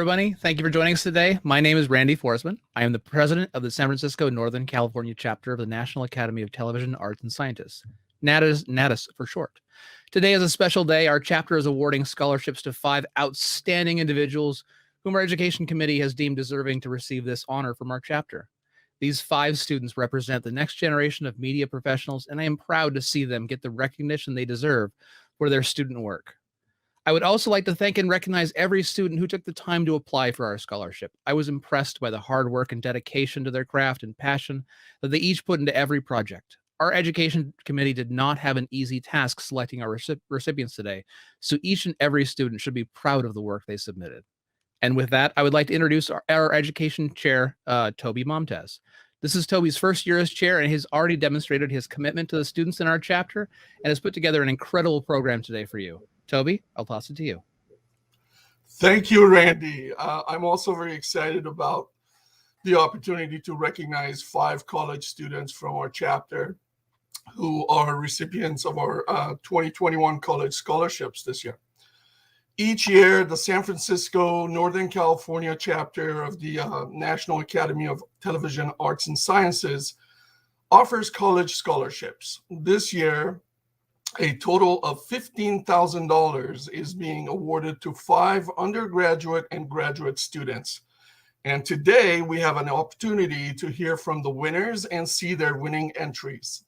everybody. Thank you for joining us today. My name is Randy Forsman. I am the president of the San Francisco Northern California chapter of the National Academy of Television Arts and Sciences, NATAS for short. Today is a special day. Our chapter is awarding scholarships to 5 outstanding individuals whom our education committee has deemed deserving to receive this honor from our chapter. These 5 students represent the next generation of media professionals, and I am proud to see them get the recognition they deserve for their student work. I would also like to thank and recognize every student who took the time to apply for our scholarship. I was impressed by the hard work and dedication to their craft and passion that they each put into every project. Our education committee did not have an easy task selecting our recipients today, so each and every student should be proud of the work they submitted. And with that, I would like to introduce our education chair, Toby Momtaz. This is Toby's first year as chair, and he's already demonstrated his commitment to the students in our chapter and has put together an incredible program today for you. Toby, I'll toss it to you. Thank you, Randy. I'm also very excited about the opportunity to recognize 5 college students from our chapter who are recipients of our 2021 college scholarships this year. Each year, the San Francisco Northern California chapter of the National Academy of Television Arts and Sciences offers college scholarships. This year, a total of $15,000 is being awarded to 5 undergraduate and graduate students. And today we have an opportunity to hear from the winners and see their winning entries.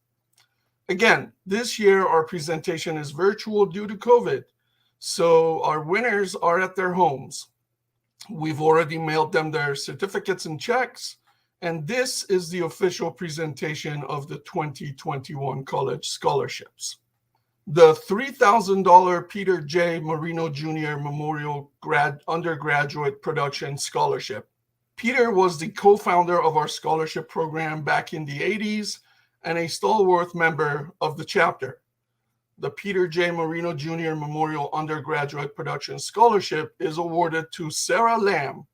Again, this year our presentation is virtual due to COVID, so our winners are at their homes. We've already mailed them their certificates and checks, and this is the official presentation of the 2021 college scholarships. The $3,000 Peter J. Marino Jr. Memorial Undergraduate Production Scholarship. Peter was the co-founder of our scholarship program back in the 80s and a stalwart member of the chapter. The Peter J. Marino Jr. Memorial Undergraduate Production Scholarship is awarded to Sarah Lamb,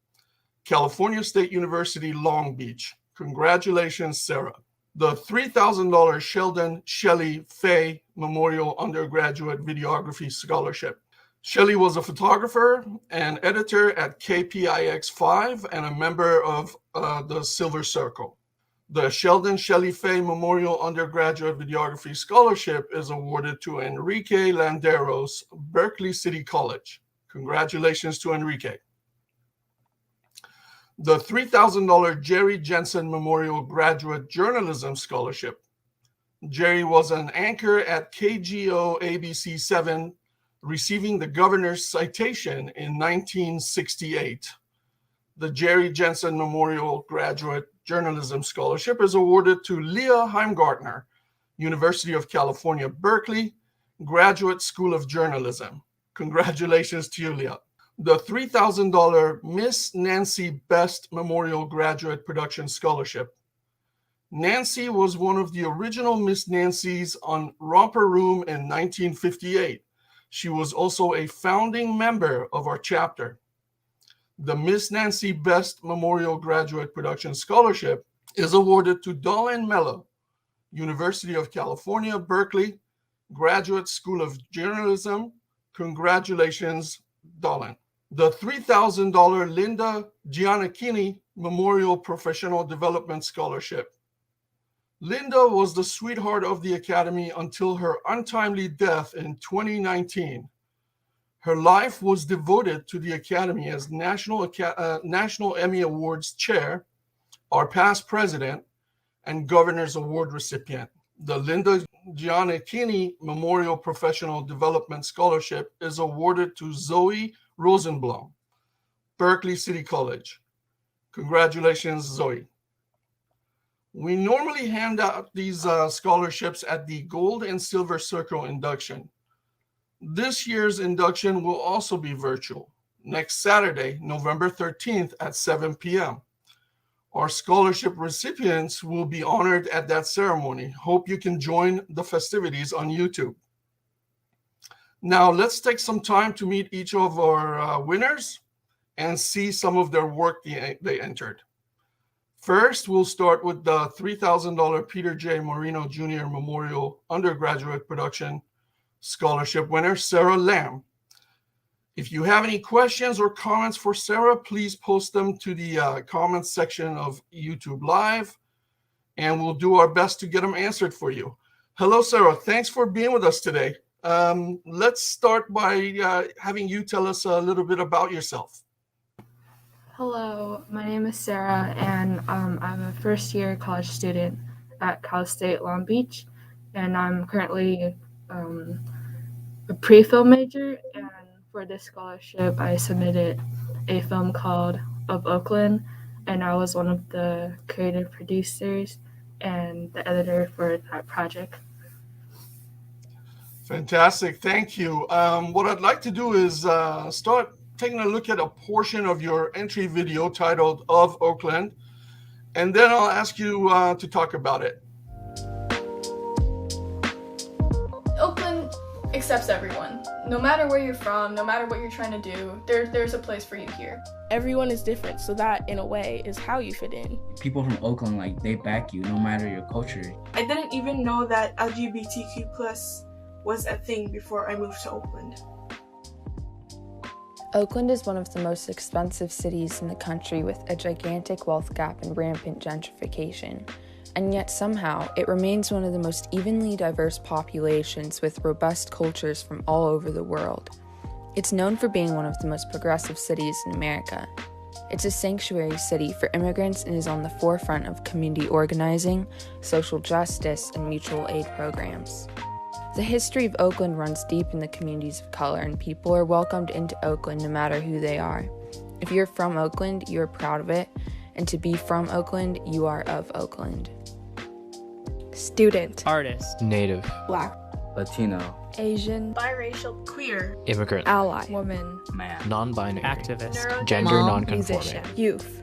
California State University, Long Beach. Congratulations, Sarah. The $3,000 Sheldon Shelley Fay Memorial Undergraduate Videography Scholarship. Shelley was a photographer and editor at KPIX5 and a member of the Silver Circle. The Sheldon Shelley Fay Memorial Undergraduate Videography Scholarship is awarded to Enrique Landeros, Berkeley City College. Congratulations to Enrique. The $3,000 Jerry Jensen Memorial Graduate Journalism Scholarship. Jerry was an anchor at KGO ABC 7, receiving the governor's citation in 1968. The Jerry Jensen Memorial Graduate Journalism Scholarship is awarded to Leah Heimgartner, University of California, Berkeley, Graduate School of Journalism. Congratulations to you, Leah. The $3,000 Miss Nancy Best Memorial Graduate Production Scholarship. Nancy was one of the original Miss Nancys on Romper Room in 1958. She was also a founding member of our chapter. The Miss Nancy Best Memorial Graduate Production Scholarship is awarded to Dolan Mello, University of California, Berkeley, Graduate School of Journalism. Congratulations, Dolan. The $3,000 Linda Giannichini Memorial Professional Development Scholarship. Linda was the sweetheart of the Academy until her untimely death in 2019. Her life was devoted to the Academy as National Emmy Awards Chair, our past president, and Governor's Award recipient. The Linda Giannichini Memorial Professional Development Scholarship is awarded to Zoe Rosenblum, Berkeley City College. Congratulations, Zoe. We normally hand out these scholarships at the Gold and Silver Circle induction. This year's induction will also be virtual, next Saturday, November 13th at 7 p.m. Our scholarship recipients will be honored at that ceremony. Hope you can join the festivities on YouTube. Now, let's take some time to meet each of our winners and see some of their work they entered. First, we'll start with the $3,000 Peter J. Marino Jr. Memorial Undergraduate Production Scholarship winner, Sarah Lamb. If you have any questions or comments for Sarah, please post them to the comments section of YouTube Live, and we'll do our best to get them answered for you. Hello, Sarah. Thanks for being with us today. Let's start by having you tell us a little bit about yourself. Hello, my name is Sarah, and I'm a first-year college student at Cal State Long Beach, and I'm currently a pre-film major, and for this scholarship, I submitted a film called Of Oakland, and I was one of the creative producers and the editor for that project. Fantastic. Thank you. What I'd like to do is start taking a look at a portion of your entry video titled Of Oakland, and then I'll ask you to talk about it. Oakland accepts everyone. No matter where you're from, no matter what you're trying to do, there's a place for you here. Everyone is different, so that, in a way, is how you fit in. People from Oakland, like, they back you no matter your culture. I didn't even know that LGBTQ+ was a thing before I moved to Oakland. Oakland is one of the most expensive cities in the country with a gigantic wealth gap and rampant gentrification. And yet somehow, it remains one of the most evenly diverse populations with robust cultures from all over the world. It's known for being one of the most progressive cities in America. It's a sanctuary city for immigrants and is on the forefront of community organizing, social justice, and mutual aid programs. The history of Oakland runs deep in the communities of color, and people are welcomed into Oakland no matter who they are. If you're from Oakland, you are proud of it, and to be from Oakland, you are of Oakland. Student, artist, native, Black, Latino, Asian, biracial, queer, immigrant, ally, woman, man, non-binary, activist, gender mom, non-conforming, musician, youth.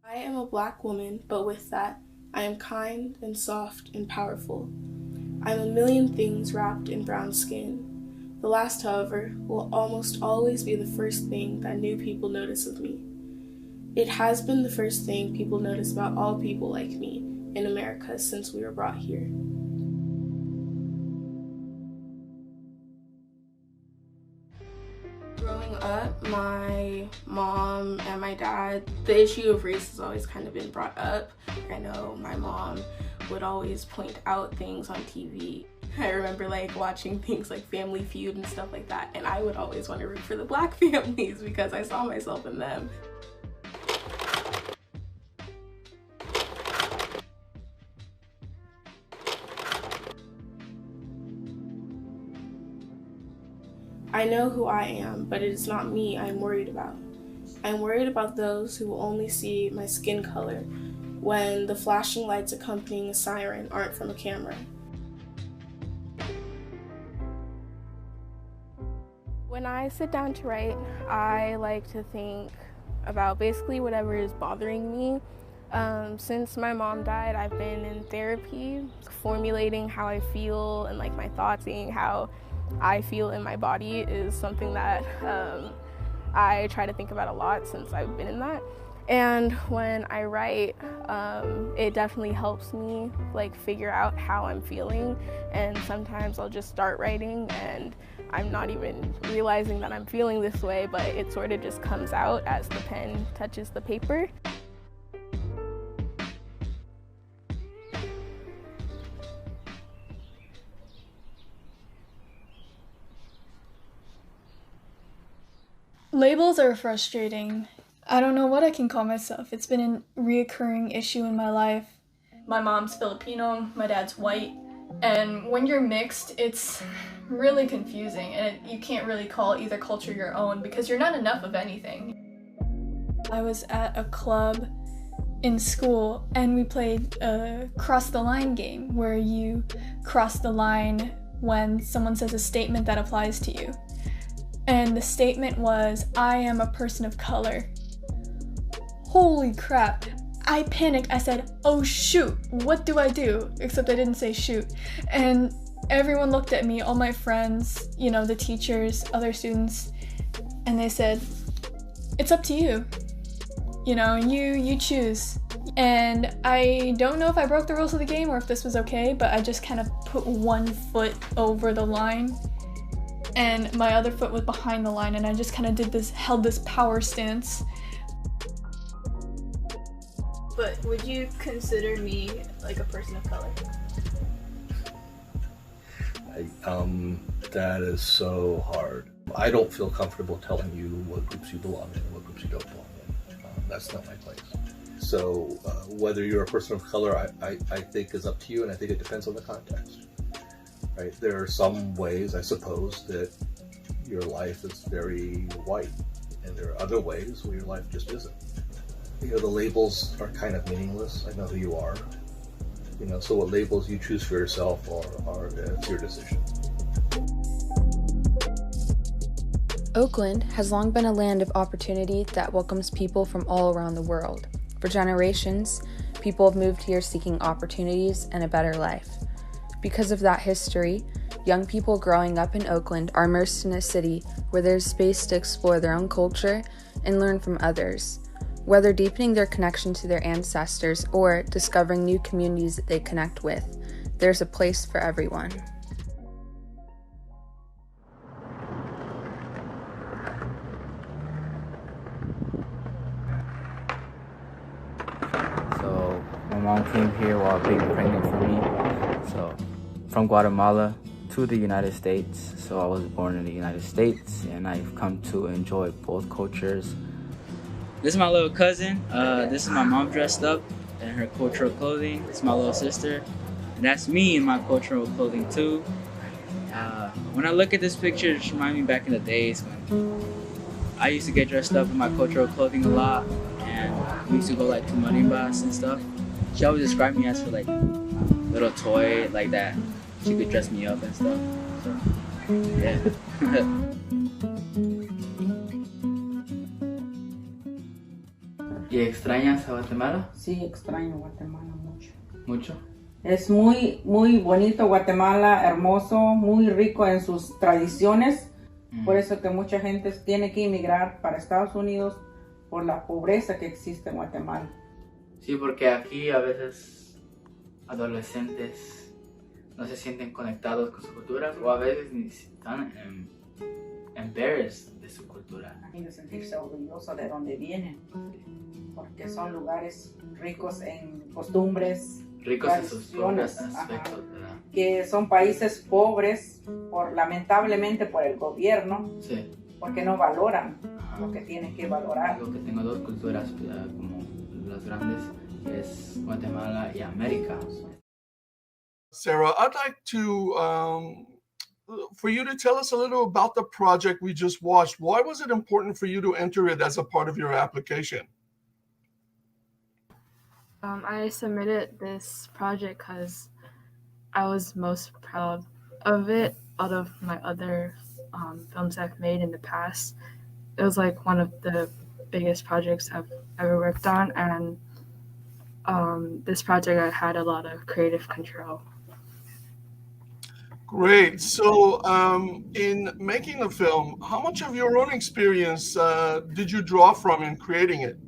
I am a Black woman, but with that, I am kind and soft and powerful. I'm a million things wrapped in brown skin. The last, however, will almost always be the first thing that new people notice of me. It has been the first thing people notice about all people like me in America since we were brought here. Growing up, my mom and my dad, the issue of race has always kind of been brought up. I know my mom would always point out things on TV. I remember watching things like Family Feud and stuff like that, and I would always want to root for the Black families because I saw myself in them. I know who I am, but it is not me I'm worried about. I'm worried about those who will only see my skin color when the flashing lights accompanying a siren aren't from a camera. When I sit down to write, I like to think about basically whatever is bothering me. Since my mom died, I've been in therapy, formulating how I feel and my thoughts, seeing how I feel in my body is something that I try to think about a lot since I've been in that. And when I write, it definitely helps me figure out how I'm feeling, and sometimes I'll just start writing and I'm not even realizing that I'm feeling this way, but it sort of just comes out as the pen touches the paper. Labels are frustrating. I don't know what I can call myself. It's been a reoccurring issue in my life. My mom's Filipino, my dad's white, and when you're mixed, it's really confusing, and you can't really call either culture your own because you're not enough of anything. I was at a club in school, and we played a cross the line game where you cross the line when someone says a statement that applies to you. And the statement was, I am a person of color. Holy crap. I panicked. I said, oh shoot, what do I do? Except I didn't say shoot. And everyone looked at me, all my friends, the teachers, other students, and they said, it's up to you. You choose. And I don't know if I broke the rules of the game or if this was okay, but I just kind of put one foot over the line and my other foot was behind the line, and I just kind of held this power stance. But would you consider me like a person of color? That is so hard. I don't feel comfortable telling you what groups you belong in and what groups you don't belong in. That's not my place. So whether you're a person of color, I think is up to you, and I think it depends on the context. Right? There are some ways, I suppose, that your life is very white, and there are other ways where your life just isn't. You know, the labels are kind of meaningless. I know who you are. You know, so what labels you choose for yourself are it's your decision. Oakland has long been a land of opportunity that welcomes people from all around the world. For generations, people have moved here seeking opportunities and a better life. Because of that history, young people growing up in Oakland are immersed in a city where there's space to explore their own culture and learn from others. Whether deepening their connection to their ancestors or discovering new communities that they connect with, there's a place for everyone. So my mom came here while being pregnant for me. So from Guatemala to the United States. So I was born in the United States, and I've come to enjoy both cultures. This is my little cousin. This is my mom dressed up in her cultural clothing. This is my little sister. And that's me in my cultural clothing too. When I look at this picture, it just reminds me back in the days when I used to get dressed up in my cultural clothing a lot, and we used to go like to marimbas and stuff. She always described me as for like little toy like that. She could dress me up and stuff. So yeah. ¿Y extrañas a Guatemala? Sí, extraño Guatemala mucho. ¿Mucho? Es muy, muy bonito Guatemala, hermoso, muy rico en sus tradiciones. Por eso que mucha gente tiene que emigrar para Estados Unidos por la pobreza que existe en Guatemala. Sí, porque aquí a veces adolescentes no se sienten conectados con su cultura, o a veces ni están embarrassed de su cultura. Hay que sentirse orgulloso de donde vienen, porque son lugares ricos en costumbres, ricos en sus propios tradiciones, aspectos, ¿verdad? que son países pobres, lamentablemente por el gobierno, Sí. porque no valoran lo que tienen que valorar. Digo que tengo dos culturas como las grandes, que es Guatemala y América. Sarah, I'd like to for you to tell us a little about the project we just watched. Why was it important for you to enter it as a part of your application? I submitted this project because I was most proud of it out of my other films I've made in the past. It was like one of the biggest projects I've ever worked on, and this project I had a lot of creative control. Great. So in making the film, how much of your own experience did you draw from in creating it?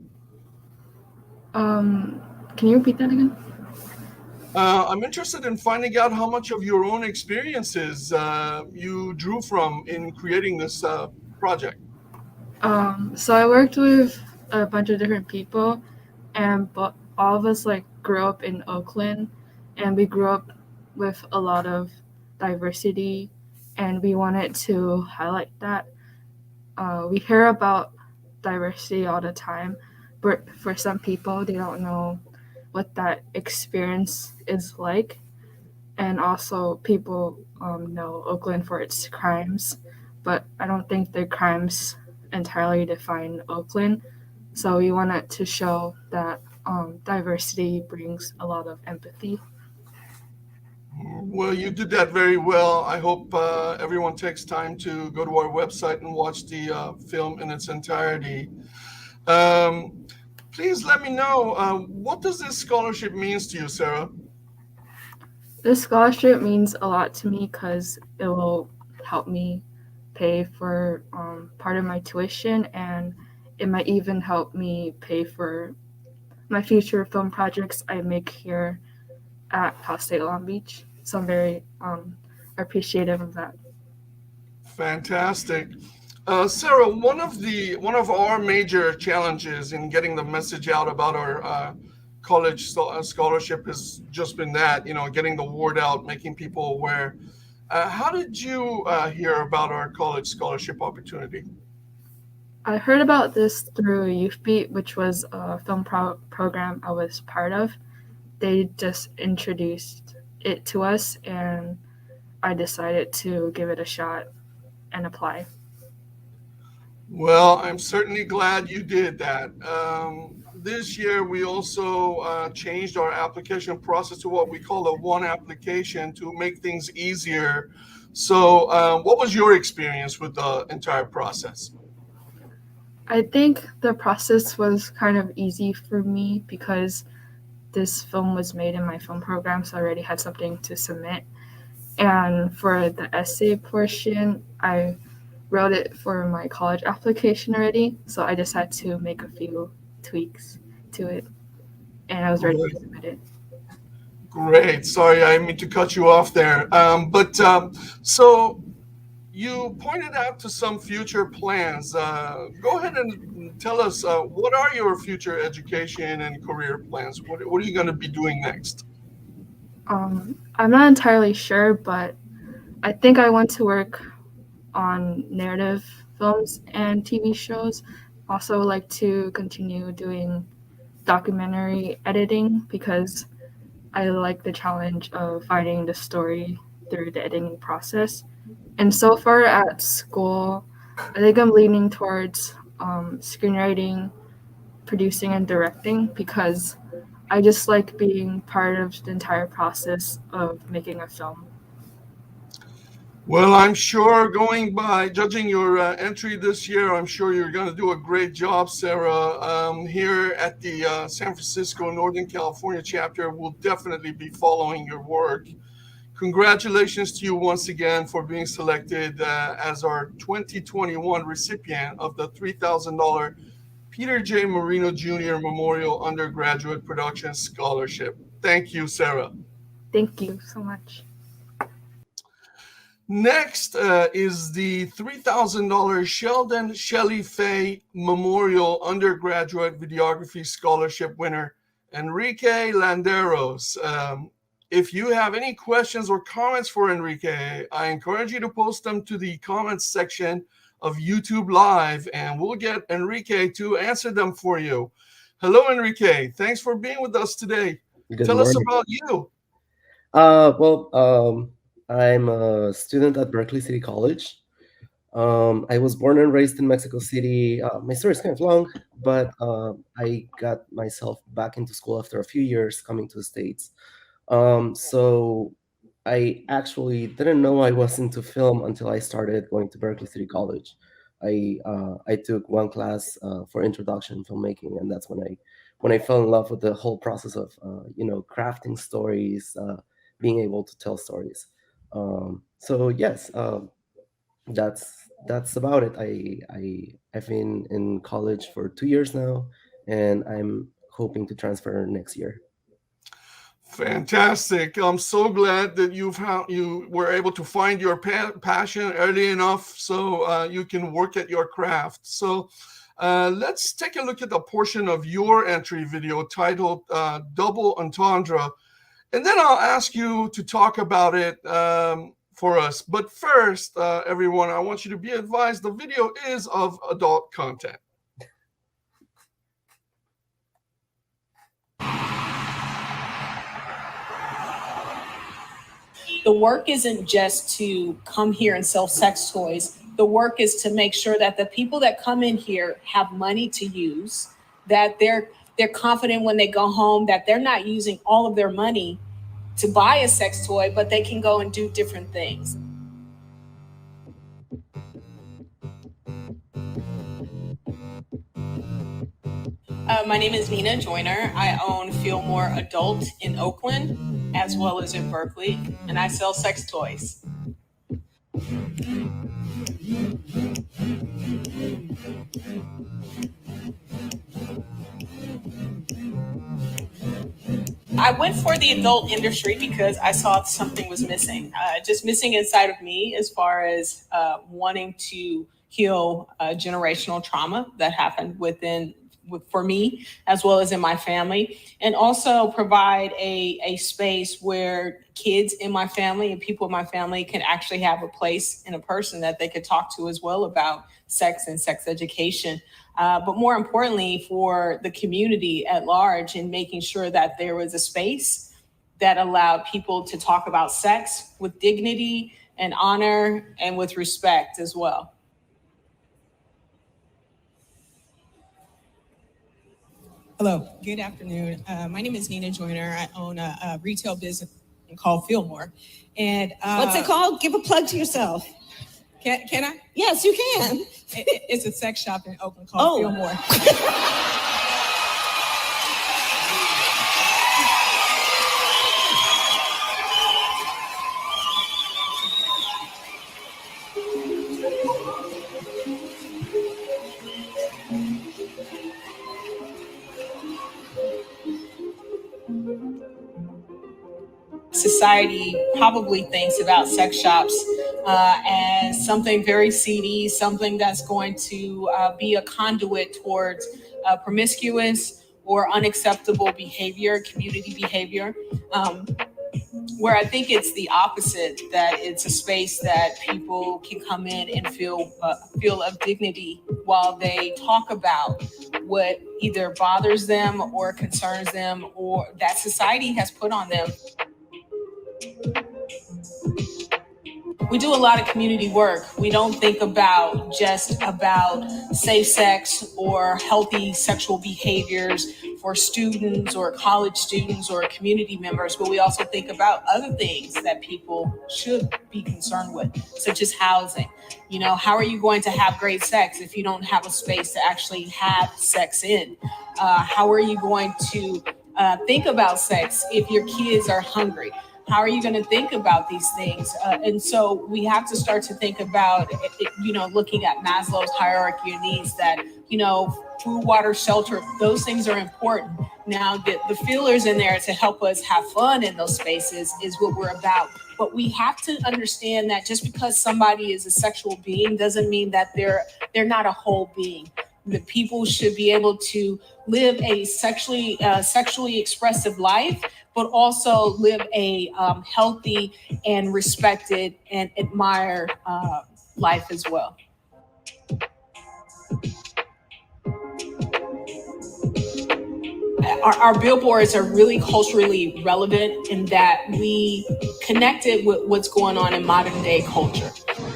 Can you repeat that again? I'm interested in finding out how much of your own experiences you drew from in creating this project. So I worked with a bunch of different people, and all of us like grew up in Oakland, and we grew up with a lot of diversity, and we wanted to highlight that. We hear about diversity all the time, but for some people, they don't know what that experience is like. And also, people know Oakland for its crimes, but I don't think the crimes entirely define Oakland. So we wanted to show that diversity brings a lot of empathy. Well, you did that very well. I hope everyone takes time to go to our website and watch the film in its entirety. Please let me know, what does this scholarship mean to you, Sarah? This scholarship means a lot to me because it will help me pay for part of my tuition, and it might even help me pay for my future film projects I make here at Cal State Long Beach. So I'm very appreciative of that. Fantastic. Sarah, one of our major challenges in getting the message out about our college scholarship has just been that, getting the word out, making people aware. How did you hear about our college scholarship opportunity? I heard about this through Youth Beat, which was a film program I was part of. They just introduced it to us, and I decided to give it a shot and apply. Well, I'm certainly glad you did that. This year, we also changed our application process to what we call a one application to make things easier. So, what was your experience with the entire process? I think the process was kind of easy for me because this film was made in my film program, so I already had something to submit. And for the essay portion, I wrote it for my college application already, so I just had to make a few tweaks to it, and I was ready to submit it. Great. Sorry, I didn't mean to cut you off there. So you pointed out to some future plans. Go ahead and tell us what are your future education and career plans? What are you going to be doing next? I'm not entirely sure, but I think I want to work on narrative films and TV shows. Also, like to continue doing documentary editing because I like the challenge of finding the story through the editing process. And so far at school, I think I'm leaning towards screenwriting, producing, and directing because I just like being part of the entire process of making a film. Well, I'm sure judging your entry this year, I'm sure you're going to do a great job, Sarah. Here at the San Francisco, Northern California chapter, we'll definitely be following your work. Congratulations to you once again for being selected as our 2021 recipient of the $3,000 Peter J. Marino Jr. Memorial Undergraduate Production Scholarship. Thank you, Sarah. Thank you so much. Next is the $3,000 Sheldon Shelley Fay Memorial Undergraduate Videography Scholarship winner, Enrique Landeros. If you have any questions or comments for Enrique, I encourage you to post them to the comments section of YouTube Live, and we'll get Enrique to answer them for you. Hello, Enrique. Thanks for being with us today. Tell us about you. I'm a student at Berkeley City College. I was born and raised in Mexico City. My story is kind of long, but I got myself back into school after a few years coming to the States. So I actually didn't know I was into film until I started going to Berkeley City College. I took one class for introduction filmmaking, and that's when I fell in love with the whole process of crafting stories, being able to tell stories. So yes, that's about it. I've been in college for 2 years now, and I'm hoping to transfer next year. Fantastic. I'm so glad that you were able to find your passion early enough so you can work at your craft. So let's take a look at the portion of your entry video titled Double Entendre. And then I'll ask you to talk about it for us. But first, everyone, I want you to be advised the video is of adult content. The work isn't just to come here and sell sex toys. The work is to make sure that the people that come in here have money to use, that they're confident when they go home, that they're not using all of their money to buy a sex toy, but they can go and do different things. My name is Nina Joyner. I own Fillmore Adult in Oakland, as well as in Berkeley, and I sell sex toys. I went for the adult industry because I saw something was missing, just missing inside of me as far as wanting to heal generational trauma that happened for me, as well as in my family, and also provide a space where kids in my family and people in my family can actually have a place and a person that they could talk to as well about sex and sex education. But more importantly, for the community at large, and making sure that there was a space that allowed people to talk about sex with dignity and honor and with respect as well. Hello, good afternoon. My name is Nina Joyner. I own a retail business called Fillmore. And what's it called? Give a plug to yourself. Can I? Yes, you can. It's a sex shop in Oakland called Fillmore. Society probably thinks about sex shops as something very seedy, something that's going to be a conduit towards promiscuous or unacceptable behavior, community behavior, where I think it's the opposite, that it's a space that people can come in and feel of dignity while they talk about what either bothers them or concerns them or that society has put on them. We do a lot of community work. We don't think about just about safe sex or healthy sexual behaviors for students or college students or community members, but we also think about other things that people should be concerned with, such as housing. You know, how are you going to have great sex if you don't have a space to actually have sex in? How are you going to think about sex if your kids are hungry? How are you going to think about these things? And so we have to start to think about, looking at Maslow's hierarchy of needs, that, food, water, shelter, those things are important. Now, the feelers in there to help us have fun in those spaces is what we're about. But we have to understand that just because somebody is a sexual being doesn't mean that they're not a whole being. The people should be able to live a sexually expressive life, but also live a healthy and respected and admired life as well. Our billboards are really culturally relevant in that we connect it with what's going on in modern day culture.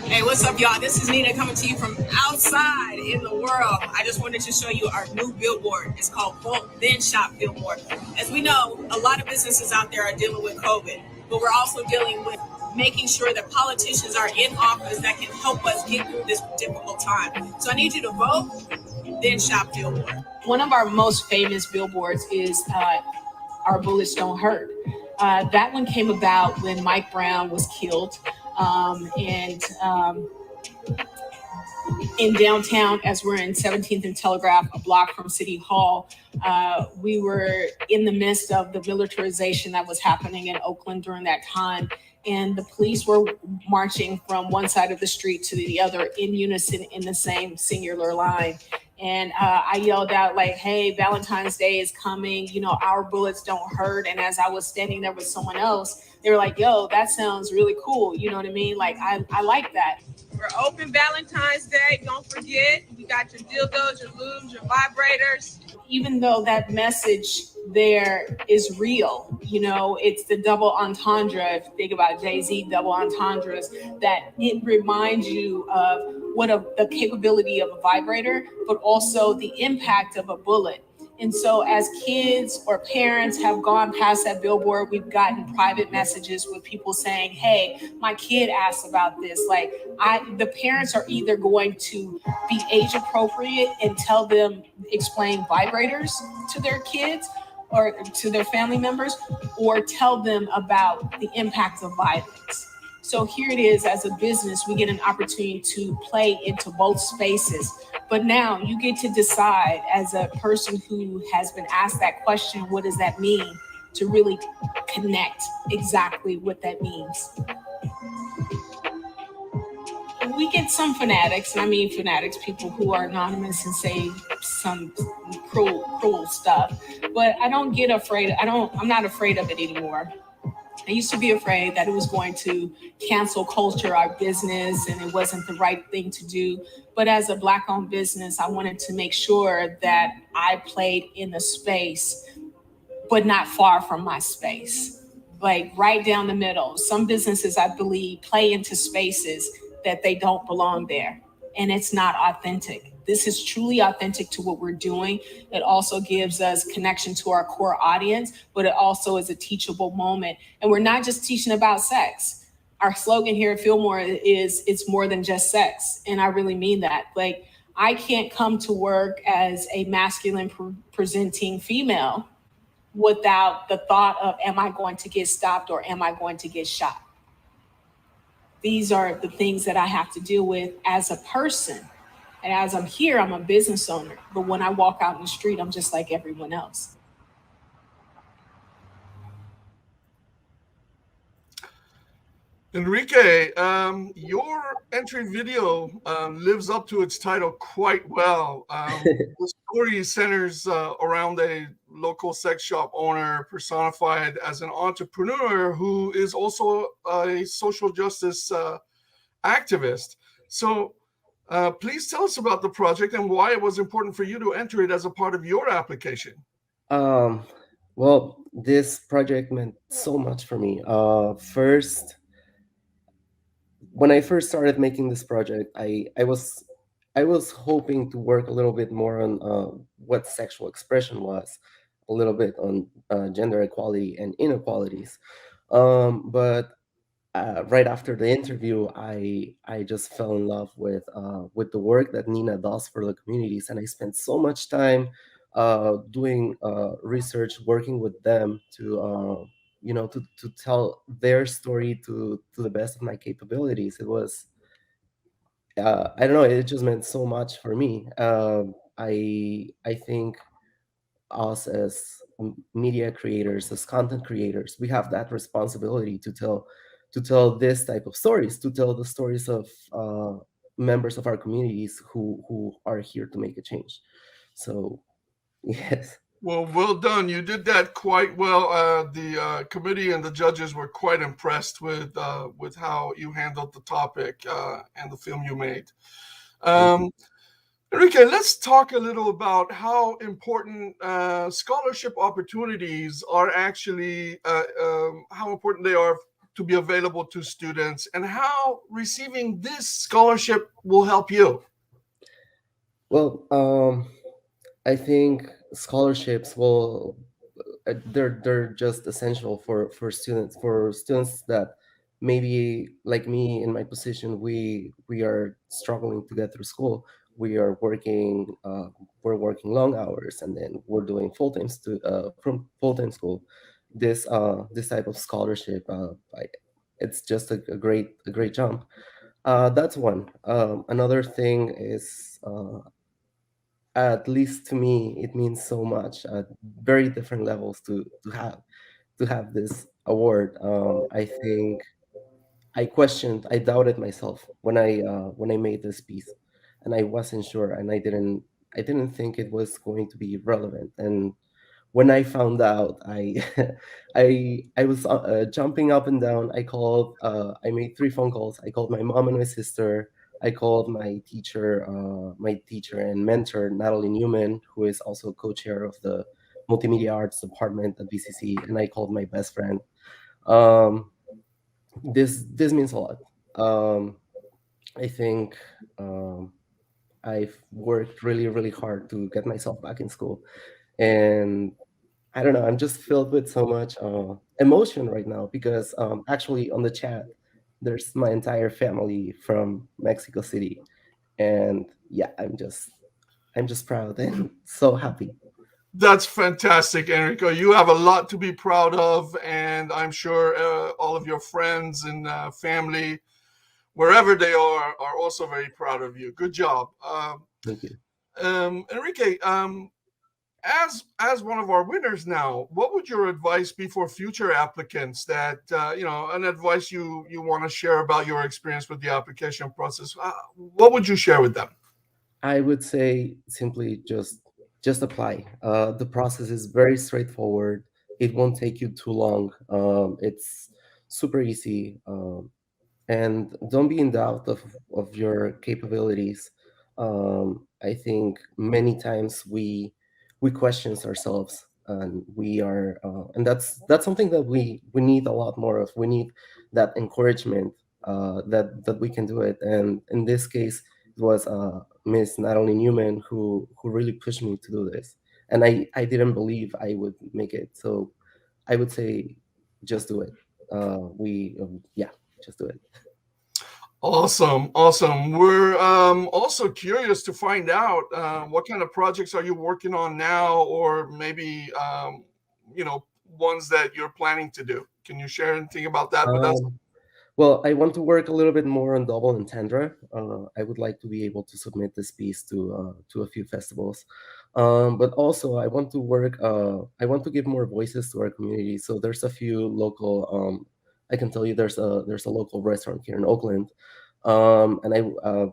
Hey, what's up, y'all? This is Nina coming to you from outside in the world. I just wanted to show you our new billboard. It's called Bulk Then Shop Billboard. As we know, a lot of businesses out there are dealing with COVID, but we're also dealing with making sure that politicians are in office that can help us get through this difficult time. So I need you to vote, then shop Billboard. One of our most famous billboards is Our Bullets Don't Hurt. That one came about when Mike Brown was killed. In downtown, as we're in 17th and Telegraph, a block from City Hall, we were in the midst of the militarization that was happening in Oakland during that time. And the police were marching from one side of the street to the other in unison in the same singular line. And I yelled out like, hey, Valentine's Day is coming, our bullets don't hurt. And as I was standing there with someone else, they were like, yo, that sounds really cool. You know what I mean? Like, I like that. We're open Valentine's Day. Don't forget, you got your dildos, your lubes, your vibrators. Even though that message there is real, it's the double entendre. If you think about Jay-Z, double entendres, that it reminds you of the capability of a vibrator, but also the impact of a bullet. And so as kids or parents have gone past that billboard, we've gotten private messages with people saying, hey, my kid asked about this. Like the parents are either going to be age appropriate and explain vibrators to their kids or to their family members, or tell them about the impact of violence. So here it is, as a business, we get an opportunity to play into both spaces. But now you get to decide, as a person who has been asked that question, what does that mean? to really connect exactly what that means. We get some fanatics, and I mean fanatics, people who are anonymous and say some cruel stuff, but I don't get afraid. I'm not afraid of it anymore. I used to be afraid that it was going to cancel culture, our business, and it wasn't the right thing to do. But as a Black-owned business, I wanted to make sure that I played in the space, but not far from my space, like right down the middle. Some businesses, I believe, play into spaces that they don't belong there, and it's not authentic. This is truly authentic to what we're doing. It also gives us connection to our core audience, but it also is a teachable moment. And we're not just teaching about sex. Our slogan here at Fillmore is it's more than just sex. And I really mean that. Like, I can't come to work as a masculine presenting female without the thought of, am I going to get stopped or am I going to get shot? These are the things that I have to deal with as a person. And as I'm here, I'm a business owner. But when I walk out in the street, I'm just like everyone else. Enrique, your entry video lives up to its title quite well. The story centers around a local sex shop owner personified as an entrepreneur who is also a social justice activist. So please tell us about the project and why it was important for you to enter it as a part of your application. Well, this project meant so much for me. When I first started making this project, I was hoping to work a little bit more on what sexual expression was, a little bit on gender equality and inequalities. But right after the interview, I just fell in love with the work that Nina does for the communities, and I spent so much time doing research, working with them to to tell their story to the best of my capabilities. It was I don't know, it just meant so much for me. I think us as media creators, as content creators, we have that responsibility to tell this type of stories, to tell the stories of members of our communities who are here to make a change. So yes. Well done. You did that quite well. The committee and the judges were quite impressed with how you handled the topic and the film you made. Enrique, let's talk a little about how important scholarship opportunities are actually, how important they are to be available to students, and how receiving this scholarship will help you. Well, I think scholarships will they're just essential for students that maybe like me in my position, we are struggling to get through school. We are working we're working long hours, and then we're doing from full-time school. This type of scholarship, it's just a great jump. That's one. Another thing is, at least to me, it means so much at very different levels to have this award. I think I doubted myself when I made this piece, and I wasn't sure, and I didn't think it was going to be relevant. And when I found out, I was jumping up and down. I made 3 phone calls. I called my mom and my sister. I called my teacher and mentor, Natalie Newman, who is also co-chair of the Multimedia Arts Department at BCC, and I called my best friend. This means a lot. I think I've worked really hard to get myself back in school, and I don't know, I'm just filled with so much emotion right now because actually on the chat there's my entire family from Mexico City, and yeah, I'm just proud and so happy. That's fantastic, Enrico. You have a lot to be proud of, and I'm sure all of your friends and family, wherever they are also very proud of you. Good job. Thank you. Enrique, as one of our winners now, what would your advice be for future applicants that an advice you want to share about your experience with the application process? What would you share with them? I would say simply just apply. The process is very straightforward. It won't take you too long. It's super easy. And don't be in doubt of your capabilities. I think many times we question ourselves, and we are and that's something that we need a lot more of. We need that encouragement, that we can do it. And in this case, it was Miss Natalie Newman who really pushed me to do this, and I didn't believe I would make it. So I would say just do it. Yeah, just do it. Awesome. We're also curious to find out what kind of projects are you working on now, or maybe ones that you're planning to do. Can you share anything about that with us? Well, I want to work a little bit more on double entendre. I would like to be able to submit this piece to a few festivals, but also I want to work. I want to give more voices to our community. So there's a few local. I can tell you there's a local restaurant here in Oakland, and I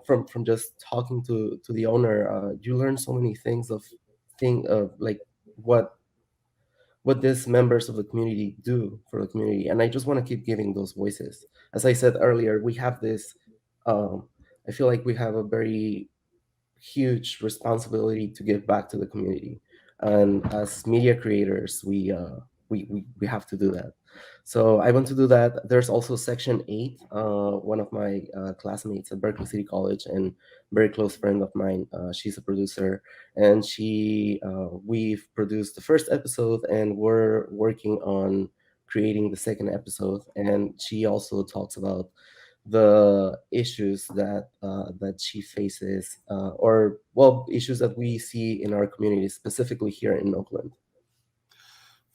from just talking to the owner, you learn so many things of like what these members of the community do for the community. And I just want to keep giving those voices. As I said earlier, we have this, I feel like we have a very huge responsibility to give back to the community. And as media creators, we have to do that. So I want to do that. There's also Section 8, one of my classmates at Berkeley City College and very close friend of mine. She's a producer, and we've produced the first episode, and we're working on creating the second episode. And she also talks about the issues that she faces, issues that we see in our community, specifically here in Oakland.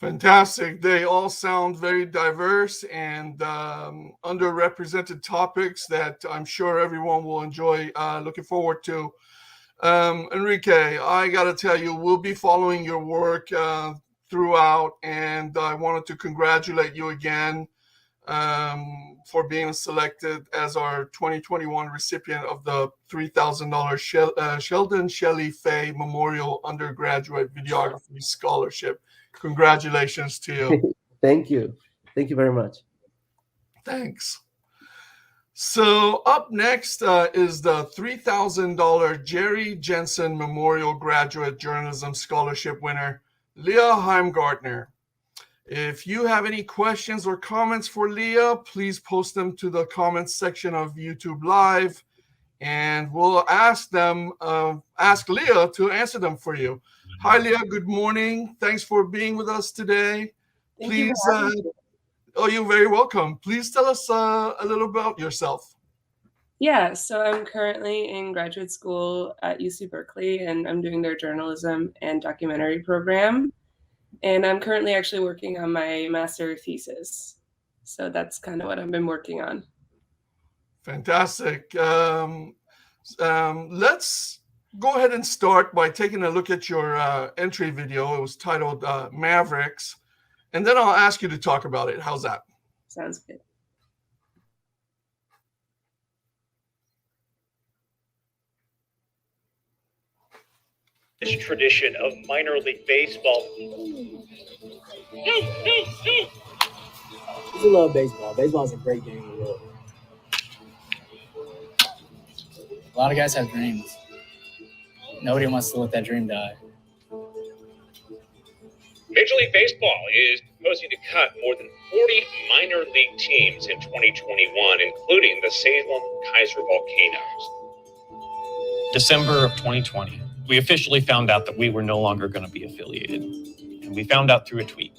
Fantastic. They all sound very diverse and underrepresented topics that I'm sure everyone will enjoy. Looking forward to. Enrique, I got to tell you, we'll be following your work throughout, and I wanted to congratulate you again for being selected as our 2021 recipient of the $3,000 Sheldon Shelley Fay Memorial Undergraduate Videography Scholarship. Congratulations to you. Thank you very much. Thanks. So up next is the $3,000 Jerry Jensen Memorial Graduate Journalism Scholarship winner, Leah Heimgartner. If you have any questions or comments for Leah, please post them to the comments section of YouTube Live, and we'll ask Leah to answer them for you. Hi, Leah. Good morning. Thanks for being with us today. Please, you're very welcome. Please tell us a little about yourself. Yeah, so I'm currently in graduate school at UC Berkeley, and I'm doing their journalism and documentary program. And I'm currently actually working on my master thesis. So that's kind of what I've been working on. Fantastic. Let's go ahead and start by taking a look at your entry video. It was titled Mavericks. And then I'll ask you to talk about it. How's that? Sounds good. This tradition of minor league baseball. I love baseball. Baseball is a great game to love. A lot of guys have dreams. Nobody wants to let that dream die. Major League Baseball is proposing to cut more than 40 minor league teams in 2021, including the Salem Kaiser Volcanoes. December of 2020, we officially found out that we were no longer going to be affiliated. And we found out through a tweet.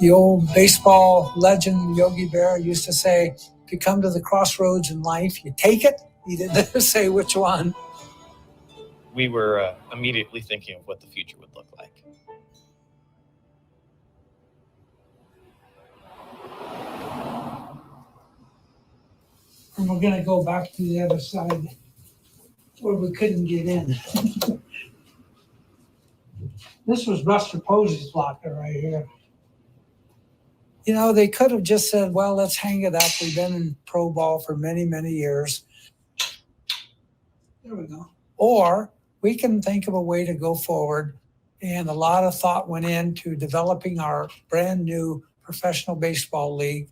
The old baseball legend Yogi Berra used to say, if you come to the crossroads in life, you take it. He didn't say which one. We were immediately thinking of what the future would look like. And we're going to go back to the other side. where we couldn't get in. This was Buster Posey's locker right here. You know, they could have just said, well, let's hang it up. We've been in pro ball for many, many years. There we go. Or we can think of a way to go forward. And a lot of thought went into developing our brand new professional baseball league.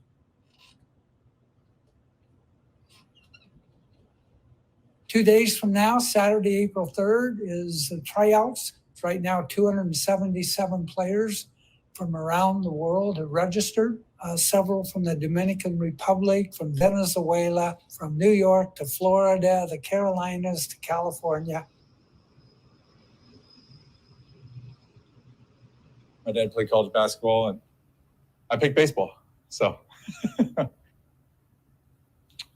Two days from now, Saturday, April 3rd, is the tryouts. It's right now 277 players from around the world have registered. Several from the Dominican Republic, from Venezuela, from New York to Florida, the Carolinas to California. My dad played college basketball, and I picked baseball. So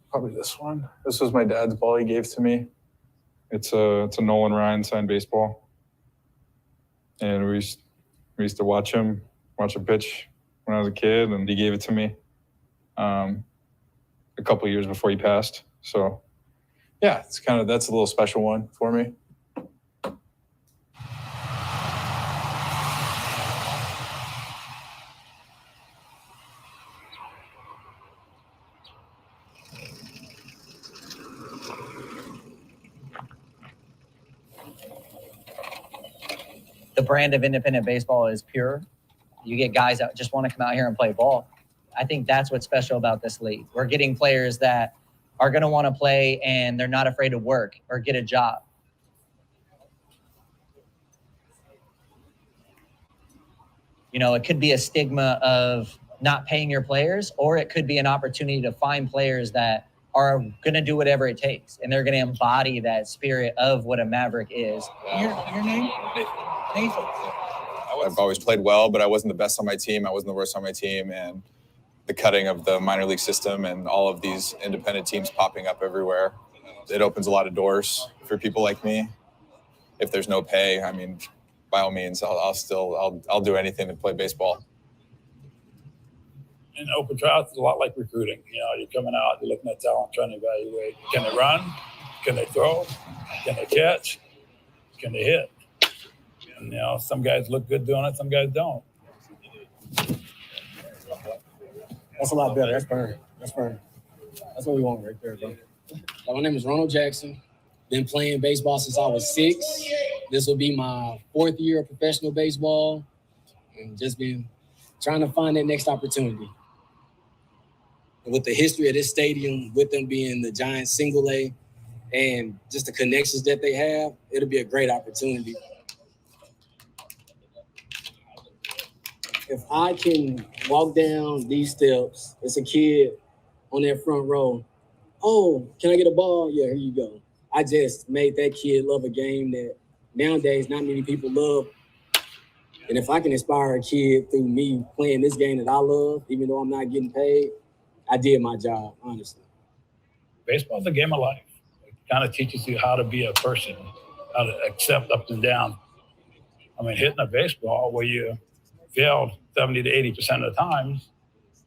probably this one. This was my dad's ball he gave to me. It's a Nolan Ryan signed baseball, and we used to watch him pitch when I was a kid, and he gave it to me a couple of years before he passed. So yeah, that's a little special one for me. The brand of independent baseball is pure. You get guys that just want to come out here and play ball. I think that's what's special about this league. We're getting players that are going to want to play and they're not afraid to work or get a job. You know, it could be a stigma of not paying your players, or it could be an opportunity to find players that are going to do whatever it takes, and they're going to embody that spirit of what a Maverick is. Your name? Nathan. I've always played well, but I wasn't the best on my team. I wasn't the worst on my team. And the cutting of the minor league system and all of these independent teams popping up everywhere, it opens a lot of doors for people like me. If there's no pay, I mean, by all means, I'll do anything to play baseball. And open tryouts is a lot like recruiting. You know, you're coming out, you're looking at talent, trying to evaluate. Can they run? Can they throw? Can they catch? Can they hit? And, you know, some guys look good doing it, some guys don't. That's a lot better. That's burn. That's burn. That's what we want right there, bro. My name is Ronald Jackson. Been playing baseball since I was 6. This will be my 4th year of professional baseball, and just been trying to find that next opportunity. And with the history of this stadium, with them being the Giants single A, and just the connections that they have, it'll be a great opportunity. If I can walk down these steps, it's a kid on that front row. Oh, can I get a ball? Yeah, here you go. I just made that kid love a game that nowadays not many people love. And if I can inspire a kid through me playing this game that I love, even though I'm not getting paid, I did my job, honestly. Baseball is a game of life. It kind of teaches you how to be a person, how to accept ups and downs. I mean, hitting a baseball where you failed 70 to 80% of the times,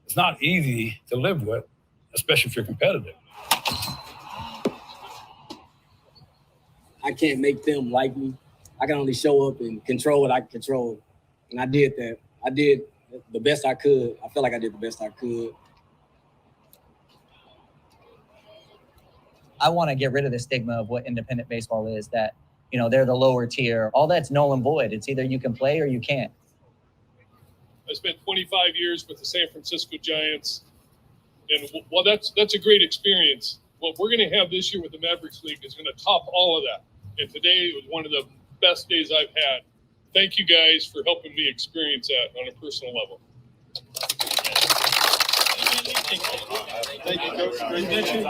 it's not easy to live with, especially if you're competitive. I can't make them like me. I can only show up and control what I can control. And I did that. I did the best I could. I feel like I did the best I could. I want to get rid of the stigma of what independent baseball is, that, you know, they're the lower tier. All that's null and void. It's either you can play or you can't. I spent 25 years with the San Francisco Giants, and well, that's a great experience. What we're going to have this year with the Mavericks League is going to top all of that. And today was one of the best days I've had. Thank you guys for helping me experience that on a personal level. Thank you, Coach. Great mention.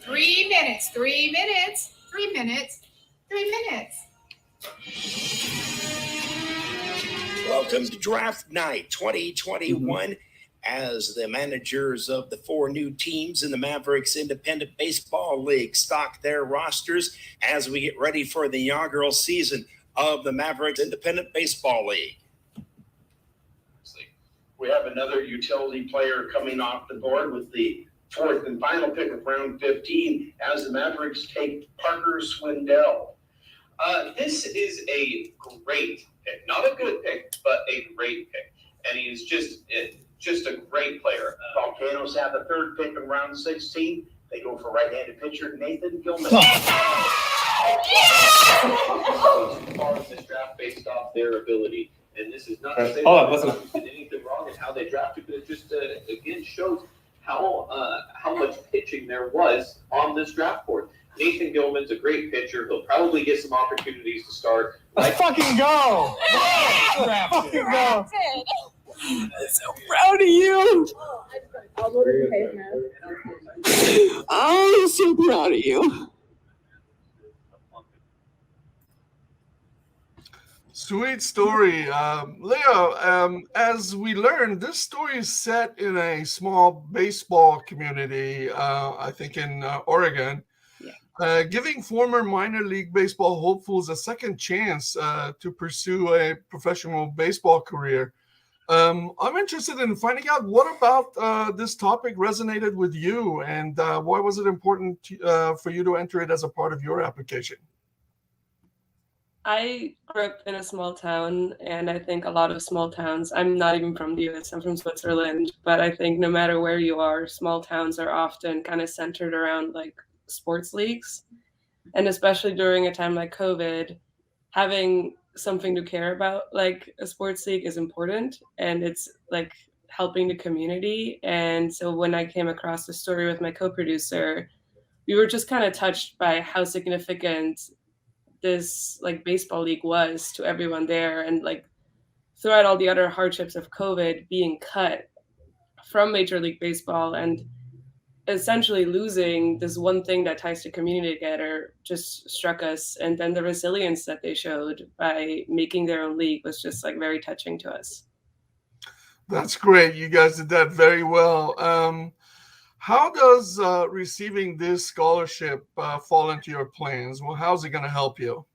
3 minutes, 3 minutes, 3 minutes, 3 minutes. Welcome to Draft Night 2021. As the managers of the 4 new teams in the Mavericks Independent Baseball League stock their rosters as we get ready for the inaugural season of the Mavericks Independent Baseball League. We have another utility player coming off the board with the fourth and final pick of round 15 as the Mavericks take Parker Swindell. This is a great pick, not a good pick, but a great pick, and he's just a great player. Volcanoes have the third pick in round 16. They go for right-handed pitcher Nathan Gilman. Far in this draft based off their ability, and this is not to say that they did anything wrong in how they drafted, but it just again shows how much pitching there was on this draft board. Nathan Gilman's a great pitcher. He'll probably get some opportunities to start. Let's fucking go! Fucking go! I'm so proud of you. I'll go to the pavement. I'm so proud of you. Sweet story. Leo, as we learned, this story is set in a small baseball community, I think in Oregon, giving former minor league baseball hopefuls a second chance to pursue a professional baseball career. I'm interested in finding out what about this topic resonated with you, and why was it important for you to enter it as a part of your application? I grew up in a small town, and I think a lot of small towns, I'm not even from the US, I'm from Switzerland, but I think no matter where you are, small towns are often kind of centered around like sports leagues. And especially during a time like COVID, having something to care about like a sports league is important, and it's like helping the community. And so when I came across the story with my co-producer, we were just kind of touched by how significant this like baseball league was to everyone there, and like throughout all the other hardships of COVID, being cut from Major League Baseball and essentially losing this one thing that ties the community together just struck us. And then the resilience that they showed by making their own league was just like very touching to us. That's great. You guys did that very well. How does receiving this scholarship fall into your plans? Well, how's it going to help you?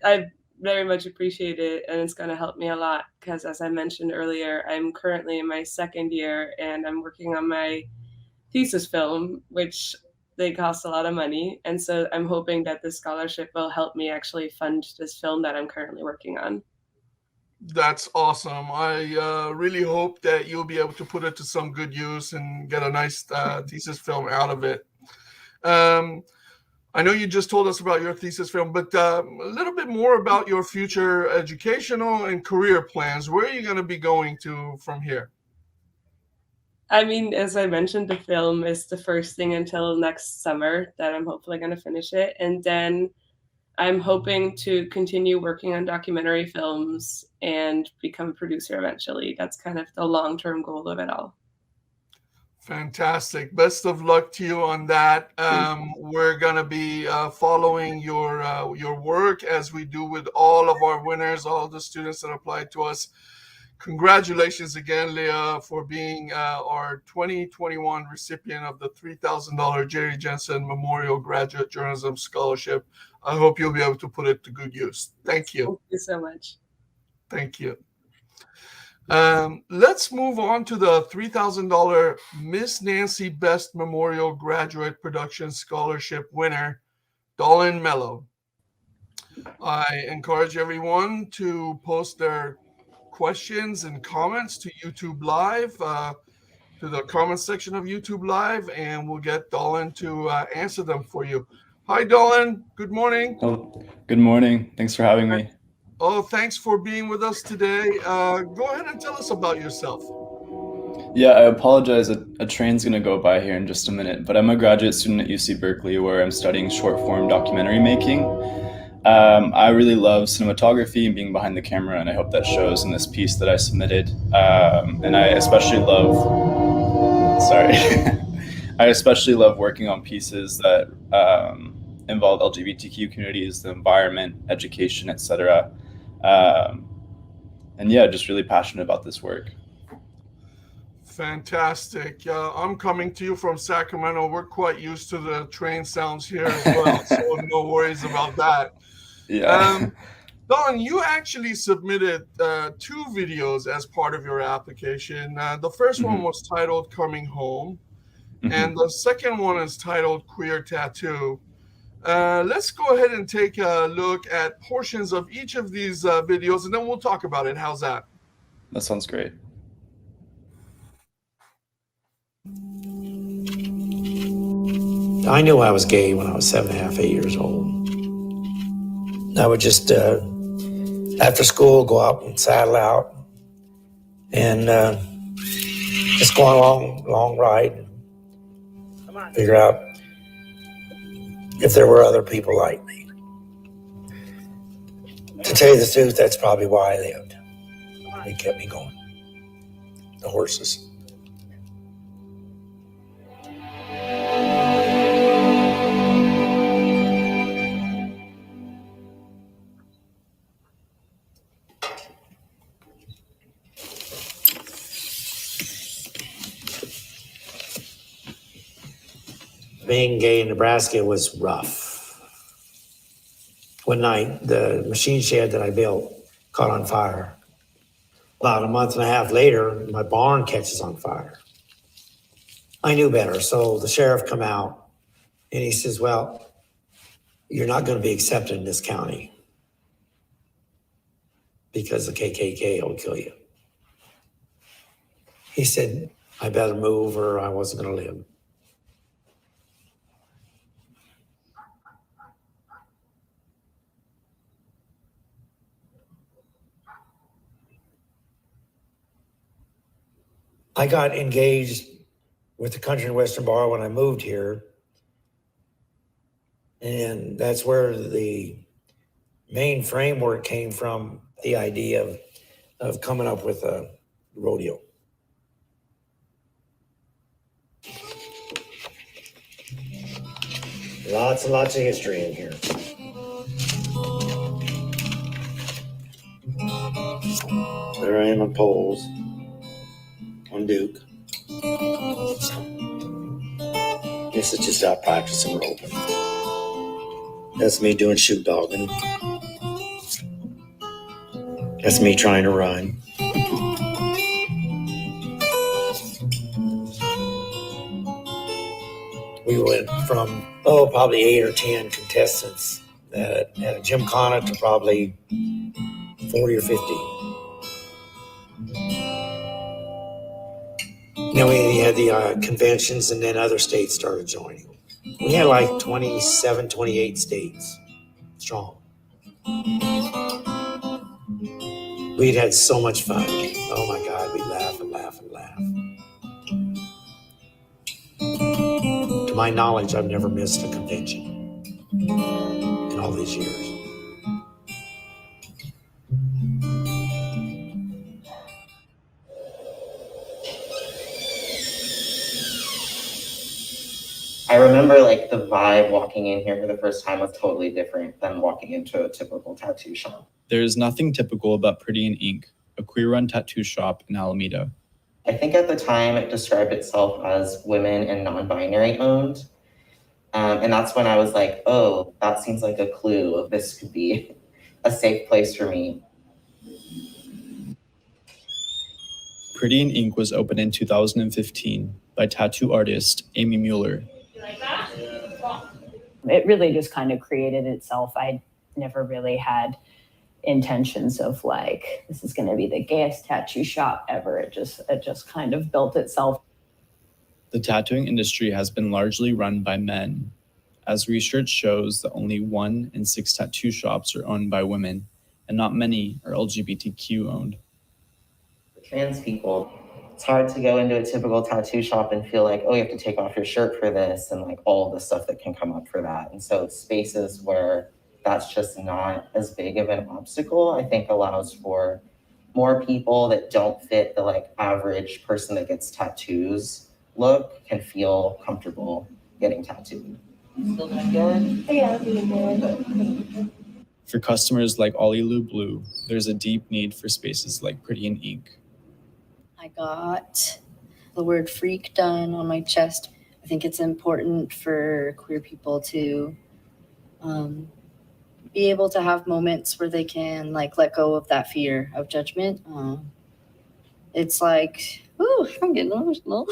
I very much appreciate it, and it's going to help me a lot because, as I mentioned earlier, I'm currently in my second year and I'm working on my thesis film, which they cost a lot of money. And so I'm hoping that this scholarship will help me actually fund this film that I'm currently working on. That's awesome. I really hope that you'll be able to put it to some good use and get a nice thesis film out of it. I know you just told us about your thesis film, but a little bit more about your future educational and career plans. Where are you going to be going to from here? I mean, as I mentioned, the film is the first thing until next summer that I'm hopefully going to finish it. And then I'm hoping to continue working on documentary films and become a producer eventually. That's kind of the long-term goal of it all. Fantastic. Best of luck to you on that. We're going to be following your work as we do with all of our winners, all the students that applied to us. Congratulations again, Leah, for being our 2021 recipient of the $3,000 Jerry Jensen Memorial Graduate Journalism Scholarship. I hope you'll be able to put it to good use. Thank you. Thank you so much. Thank you. Let's move on to the $3,000 Miss Nancy Best Memorial Graduate Production Scholarship winner, Dolan Mello. I encourage everyone to post their questions and comments to YouTube Live, to the comment section of YouTube Live, and we'll get Dolan to answer them for you. Hi, Dolan. Good morning. Oh, good morning. Thanks for having me. Oh, thanks for being with us today. Go ahead and tell us about yourself. Yeah, I apologize. A train's going to go by here in just a minute, but I'm a graduate student at UC Berkeley where I'm studying short form documentary making. I really love cinematography and being behind the camera, and I hope that shows in this piece that I submitted. And I especially love, I especially love working on pieces that involve LGBTQ communities, the environment, education, etc. And yeah, just really passionate about this work. Fantastic. I'm coming to you from Sacramento. We're quite used to the train sounds here as well, so no worries about that. Yeah. Don, you actually submitted 2 videos as part of your application. The first one was titled Coming Home, and the second one is titled Queer Tattoo. Let's go ahead and take a look at portions of each of these videos, and then we'll talk about it. How's that? That sounds great. I knew I was gay when I was 7.5, 8 years old. I would just, after school, go out and saddle out and just go on a long ride and figure out if there were other people like me. To tell you the truth, that's probably why I lived. It kept me going. The horses. Being gay in Nebraska was rough. One night, the machine shed that I built caught on fire. About a month and a half later, my barn catches on fire. I knew better, so the sheriff come out and he says, well, you're not going to be accepted in this county because the KKK will kill you. He said, I better move or I wasn't going to live. I got engaged with the Country and Western Bar when I moved here. And that's where the main framework came from, the idea of coming up with a rodeo. Lots and lots of history in here. There I am on poles, on Duke. This is just out practicing roping. That's me doing shoot dogging. That's me trying to run. We went from, probably 8 or 10 contestants at a gymkhana to probably 40 or 50. Then we had the conventions, and then other states started joining. We had like 27, 28 states strong. We'd had so much fun. Oh my God, we'd laugh and laugh and laugh. To my knowledge, I've never missed a convention in all these years. I remember like the vibe walking in here for the first time was totally different than walking into a typical tattoo shop. There is nothing typical about Pretty in Ink, a queer-run tattoo shop in Alameda. I think at the time it described itself as women and non-binary owned. And that's when I was like, oh, that seems like a clue of this could be a safe place for me. Pretty in Ink was opened in 2015 by tattoo artist Amy Mueller. It really just kind of created itself. I never really had intentions of like, this is going to be the gayest tattoo shop ever. It just kind of built itself. The tattooing industry has been largely run by men, as research shows that only 1 in 6 tattoo shops are owned by women, and not many are LGBTQ owned. Trans people, it's hard to go into a typical tattoo shop and feel like, oh, you have to take off your shirt for this and like all the stuff that can come up for that. And so spaces where that's just not as big of an obstacle, I think allows for more people that don't fit the like average person that gets tattoos look can feel comfortable getting tattooed. Still gonna feel it? Yeah. For customers like Ollie Lou Blue, there's a deep need for spaces like Pretty in Ink. I got the word freak done on my chest. I think it's important for queer people to be able to have moments where they can like let go of that fear of judgment. It's like, ooh, I'm getting emotional.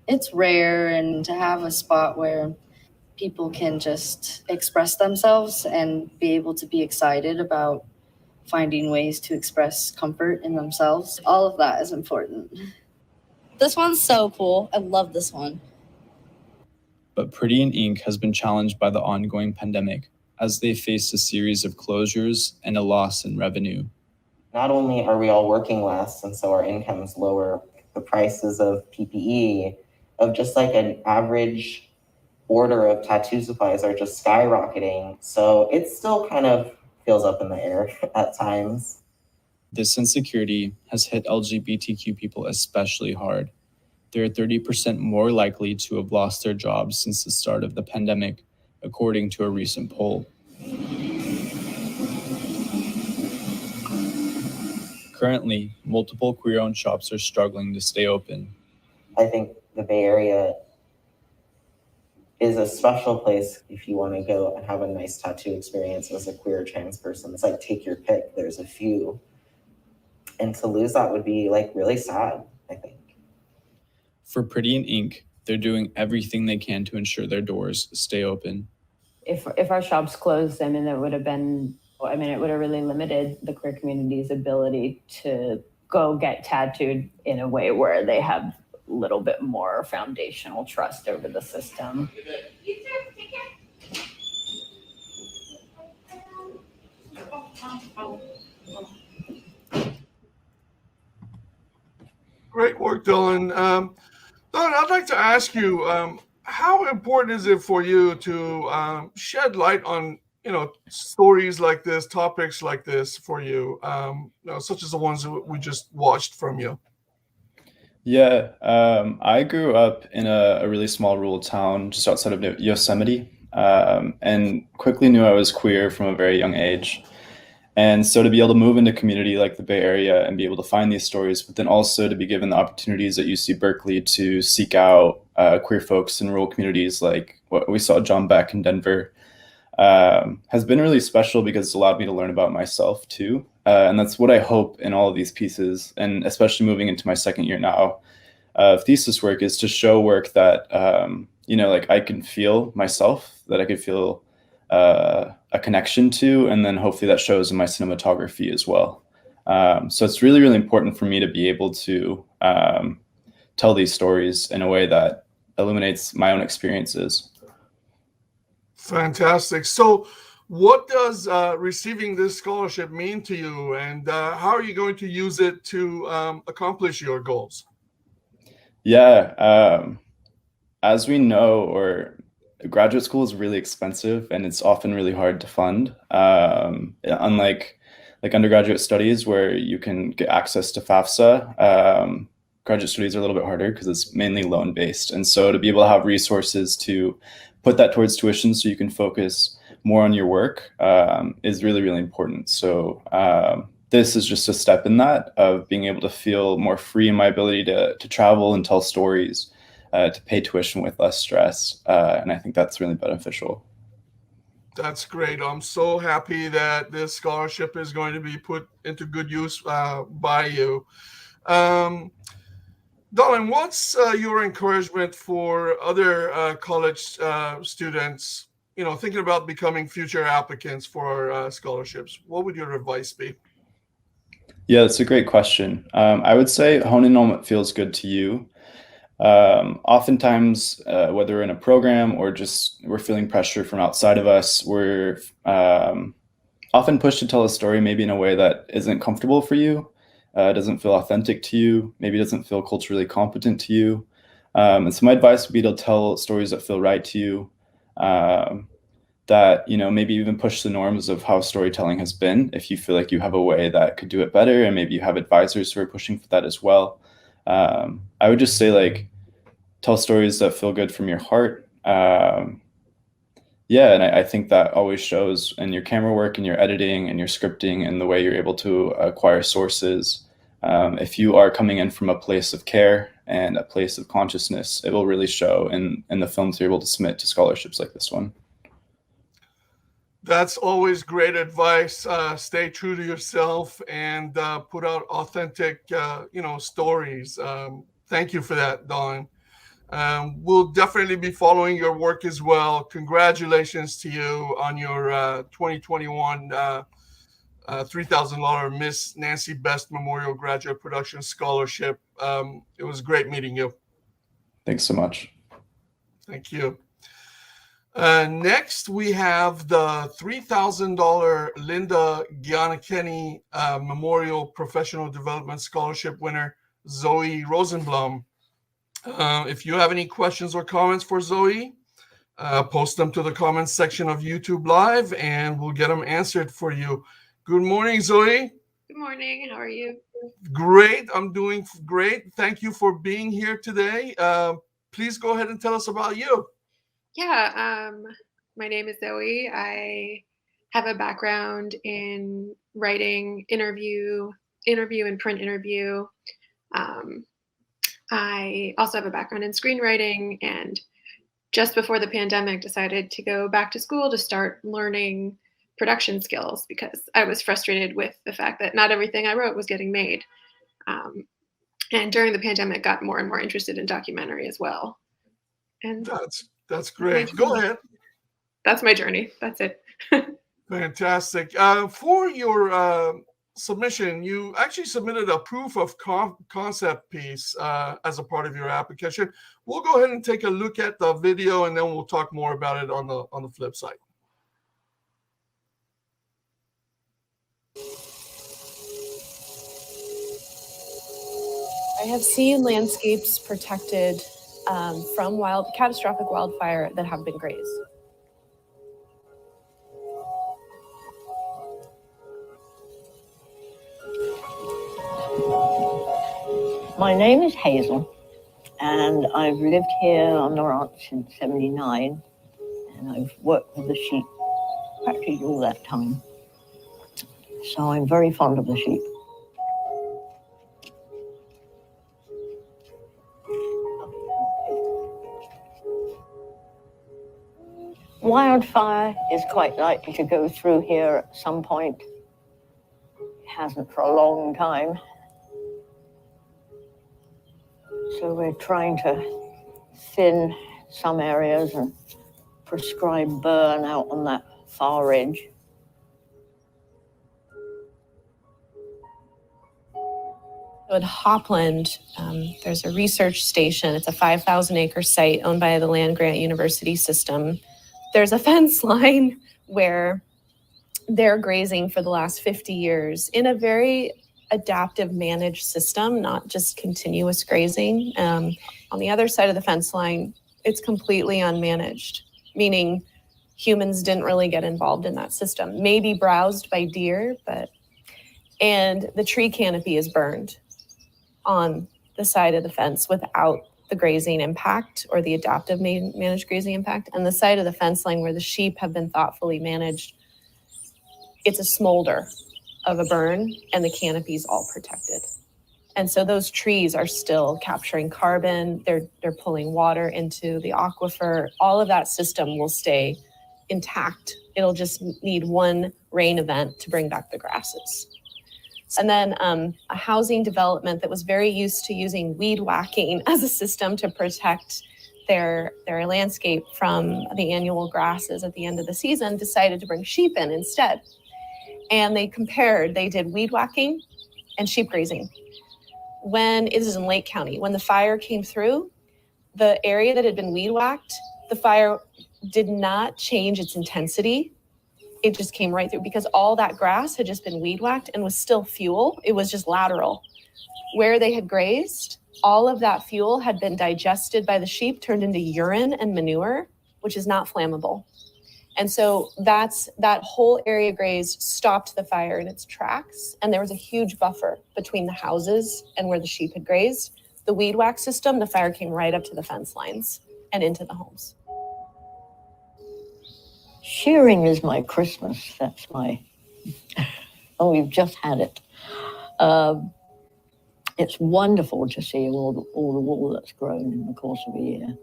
It's rare, and to have a spot where people can just express themselves and be able to be excited about finding ways to express comfort in themselves. All of that is important. This one's so cool. I love this one. But Pretty in Ink has been challenged by the ongoing pandemic as they faced a series of closures and a loss in revenue. Not only are we all working less, and so our income's lower, the prices of PPE, of just like an average order of tattoo supplies are just skyrocketing. So it still kind of feels up in the air at times. This insecurity has hit LGBTQ people especially hard. They're 30% more likely to have lost their jobs since the start of the pandemic, according to a recent poll. Currently, multiple queer-owned shops are struggling to stay open. I think the Bay Area is a special place if you want to go and have a nice tattoo experience as a queer trans person. It's like, take your pick. There's a few. And to lose that would be like really sad, I think. For Pretty in Ink, they're doing everything they can to ensure their doors stay open. If our shops closed, I mean, it would have really limited the queer community's ability to go get tattooed in a way where they have a little bit more foundational trust over the system. Great work, Dylan. Dylan, I'd like to ask you, how important is it for you to shed light on, stories like this, topics like this for you, such as the ones that we just watched from you? Yeah, I grew up in a really small rural town just outside of Yosemite, and quickly knew I was queer from a very young age. And so to be able to move into a community like the Bay Area and be able to find these stories, but then also to be given the opportunities at UC Berkeley to seek out queer folks in rural communities like what we saw John Beck in Denver, has been really special because it's allowed me to learn about myself too. And that's what I hope in all of these pieces, and especially moving into my second year now of thesis work, is to show work that, like I can feel myself, that I could feel a connection to, and then hopefully that shows in my cinematography as well. So it's really, really important for me to be able to tell these stories in a way that illuminates my own experiences. Fantastic. So what does receiving this scholarship mean to you, and how are you going to use it to accomplish your goals? Yeah, as we know, graduate school is really expensive and it's often really hard to fund. Unlike undergraduate studies where you can get access to FAFSA, graduate studies are a little bit harder because it's mainly loan-based. And so to be able to have resources to put that towards tuition so you can focus more on your work is really, really important. So this is just a step in that, of being able to feel more free in my ability to travel and tell stories, to pay tuition with less stress. And I think that's really beneficial. That's great. I'm so happy that this scholarship is going to be put into good use by you. Dylan, what's your encouragement for other college students, thinking about becoming future applicants for scholarships? What would your advice be? Yeah, that's a great question. I would say hone in on what feels good to you. Oftentimes, whether we're in a program or just we're feeling pressure from outside of us, we're often pushed to tell a story maybe in a way that isn't comfortable for you, doesn't feel authentic to you, maybe doesn't feel culturally competent to you. And so my advice would be to tell stories that feel right to you, that, maybe even push the norms of how storytelling has been, if you feel like you have a way that could do it better, and maybe you have advisors who are pushing for that as well. I would just say, tell stories that feel good from your heart. Yeah, and I think that always shows in your camera work and your editing and your scripting and the way you're able to acquire sources. If you are coming in from a place of care and a place of consciousness, it will really show in the films you're able to submit to scholarships like this one. That's always great advice. Stay true to yourself and put out authentic, stories. Thank you for that, Dawn. We'll definitely be following your work as well. Congratulations to you on your 2021 $3,000 Miss Nancy Best Memorial Graduate Production Scholarship. It was great meeting you. Thanks so much. Thank you. Next, we have the $3,000 Linda Giannichini Memorial Professional Development Scholarship winner, Zoe Rosenblum. If you have any questions or comments for Zoe, post them to the comments section of YouTube Live and we'll get them answered for you. Good morning, Zoe. Good morning. How are you? Great. I'm doing great. Thank you for being here today. Please go ahead and tell us about you. Yeah, my name is Zoe. I have a background in writing, interview and print interview. I also have a background in screenwriting, and just before the pandemic decided to go back to school to start learning production skills because I was frustrated with the fact that not everything I wrote was getting made. And during the pandemic, got more and more interested in documentary as well. And that's great. Go ahead. That's my journey. That's it. Fantastic. For your submission, you actually submitted a proof of concept piece as a part of your application. We'll go ahead and take a look at the video, and then we'll talk more about it on the flip side. I have seen landscapes protected from catastrophic wildfire that have been grazed. My name is Hazel, and I've lived here on the ranch since '79, and I've worked with the sheep practically all that time. So I'm very fond of the sheep. Wildfire is quite likely to go through here at some point. It hasn't for a long time. So we're trying to thin some areas and prescribe burn out on that far ridge. At Hopland, there's a research station. It's a 5,000-acre site owned by the land-grant university system. There's a fence line where they're grazing for the last 50 years in a very adaptive managed system, not just continuous grazing. On the other side of the fence line, it's completely unmanaged, meaning humans didn't really get involved in that system. Maybe browsed by deer, and the tree canopy is burned on the side of the fence without the grazing impact or the adaptive managed grazing impact. And the side of the fence line where the sheep have been thoughtfully managed, it's a smolder of a burn and the canopy's all protected. And so those trees are still capturing carbon, they're pulling water into the aquifer. All of that system will stay intact. It'll just need one rain event to bring back the grasses. And then a housing development that was very used to using weed whacking as a system to protect their landscape from the annual grasses at the end of the season decided to bring sheep in instead. And they did weed whacking and sheep grazing. It is in Lake County, when the fire came through, the area that had been weed whacked, the fire did not change its intensity. It just came right through because all that grass had just been weed whacked and was still fuel. It was just lateral. Where they had grazed, all of that fuel had been digested by the sheep, turned into urine and manure, which is not flammable. And so that whole area grazed stopped the fire in its tracks. And there was a huge buffer between the houses and where the sheep had grazed. The weed whack system, the fire came right up to the fence lines and into the homes. Shearing is my Christmas. That's we've just had it. it's wonderful to see all the wool that's grown in the course of a year,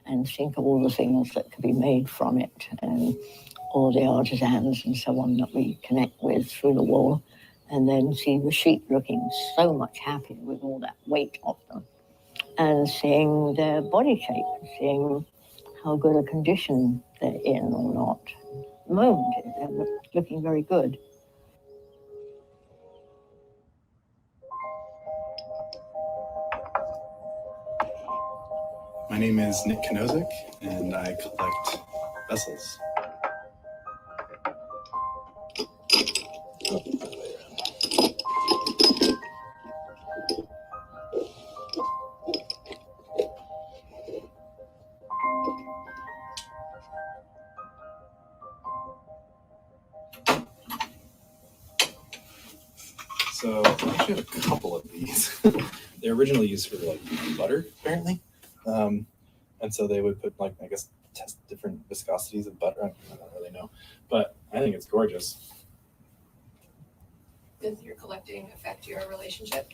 and think of all the things that could be made from it, and all the artisans and so on that we connect with through the wool, and then see the sheep looking so much happier with all that weight off them, and seeing their body shape, seeing how good a condition they're in or not. At the moment, they're looking very good. My name is Nick Kanozik, and I collect vessels. So I actually have a couple of these. They're originally used for like butter, apparently. And so they would put like, I guess, test different viscosities of butter. I don't really know, but I think it's gorgeous. Does your collecting affect your relationship?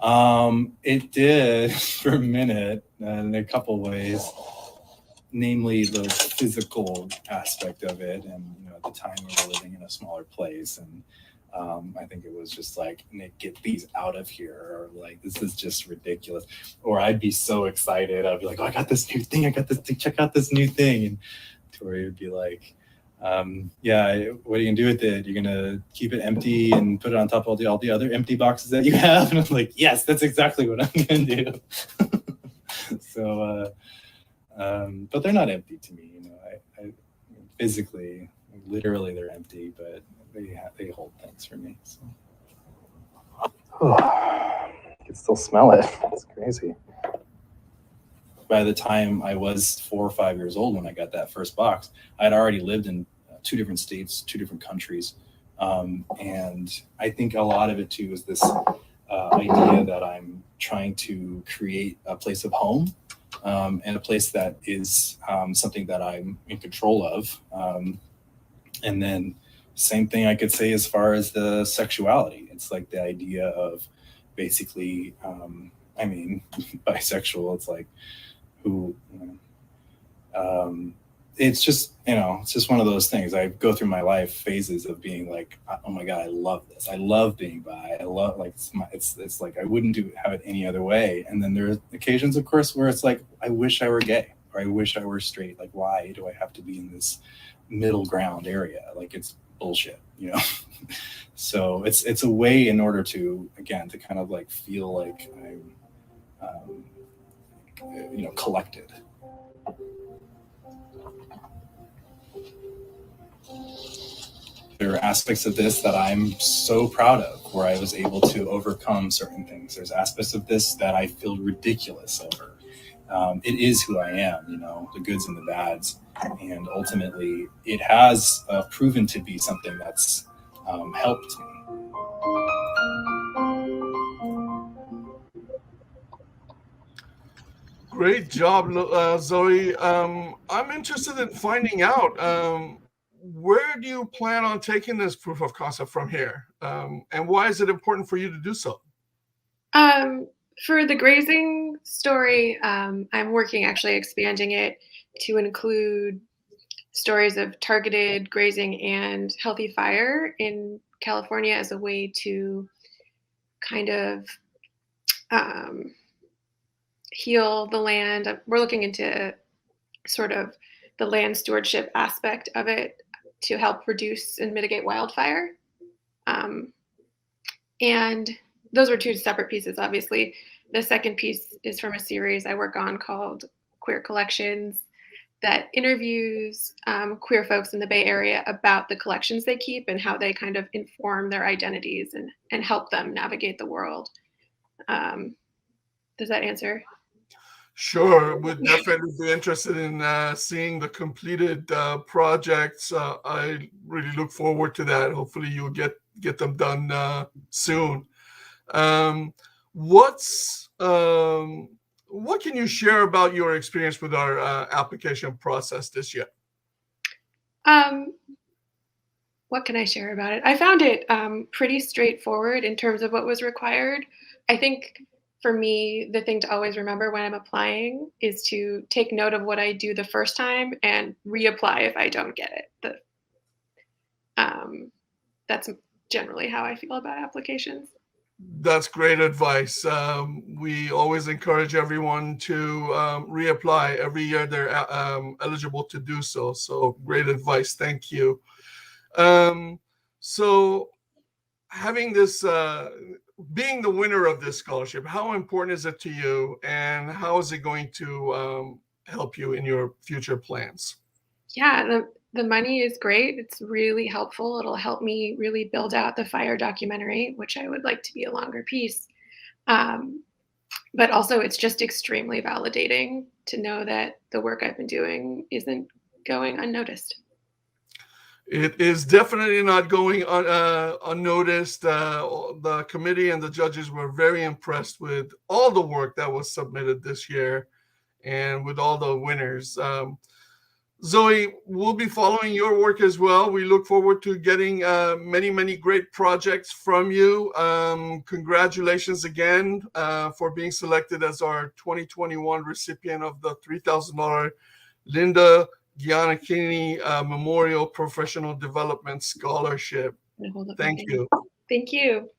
It did for a minute in a couple ways, namely the physical aspect of it. And, you know, at the time we were living in a smaller place, and I think it was just like, Nick, get these out of here, or like, this is just ridiculous. Or I'd be so excited. I'd be like, oh, I got this new thing. I got this thing. Check out this new thing. And Tori would be like, yeah, what are you gonna do with it? You're gonna keep it empty and put it on top of all the other empty boxes that you have? And I'm like, yes, that's exactly what I'm gonna do. So, but they're not empty to me. You know, I physically, literally, they're empty, but they hold things for me. So. Oh, I can still smell it. It's crazy. By the time I was 4 or 5 years old, when I got that first box, I'd already lived in 2 different states, 2 different countries. And I think a lot of it too is this idea that I'm trying to create a place of home, and a place that is something that I'm in control of. And then same thing I could say as far as the sexuality. It's like the idea of basically, I mean, bisexual, it's like, who, it's just, you know, it's just one of those things. I go through my life phases of being like, oh my God, I love this. I love being bi. I love, like, it's like, I wouldn't have it any other way. And then there are occasions, of course, where it's like, I wish I were gay, or I wish I were straight. Like, why do I have to be in this middle ground area? Like, it's bullshit, you know? So it's a way in order to, again, to kind of like feel like I'm, you know, collected. There are aspects of this that I'm so proud of, where I was able to overcome certain things. There's aspects of this that I feel ridiculous over. It is who I am, you know, the goods and the bads. And ultimately, it has proven to be something that's helped me. Great job, Zoe. I'm interested in finding out, where do you plan on taking this proof of concept from here? And why is it important for you to do so? For the grazing story, I'm working actually expanding it to include stories of targeted grazing and healthy fire in California as a way to kind of heal the land. We're looking into sort of the land stewardship aspect of it to help reduce and mitigate wildfire. And those were 2 separate pieces, obviously. The second piece is from a series I work on called Queer Collections, that interviews queer folks in the Bay Area about the collections they keep and how they kind of inform their identities and help them navigate the world. Does that answer? Sure, would definitely be interested in seeing the completed projects. I really look forward to that. Hopefully you'll get them done soon. What can you share about your experience with our application process this year? what can I share about it? I found it pretty straightforward in terms of what was required. I think for me, the thing to always remember when I'm applying is to take note of what I do the first time and reapply if I don't get it. That's generally how I feel about applications. That's great advice. We always encourage everyone to reapply every year they're eligible to do so. So great advice. Thank you. So having this, being the winner of this scholarship, how important is it to you, and how is it going to help you in your future plans? Yeah, the money is great. It's really helpful. It'll help me really build out the fire documentary, which I would like to be a longer piece. But also, it's just extremely validating to know that the work I've been doing isn't going unnoticed. It is definitely not going unnoticed. The committee and the judges were very impressed with all the work that was submitted this year and with all the winners. Zoe, we'll be following your work as well. We look forward to getting many, many great projects from you. Congratulations again for being selected as our 2021 recipient of the $3,000 Linda Giannichini Memorial Professional Development Scholarship. Thank you. Thank you.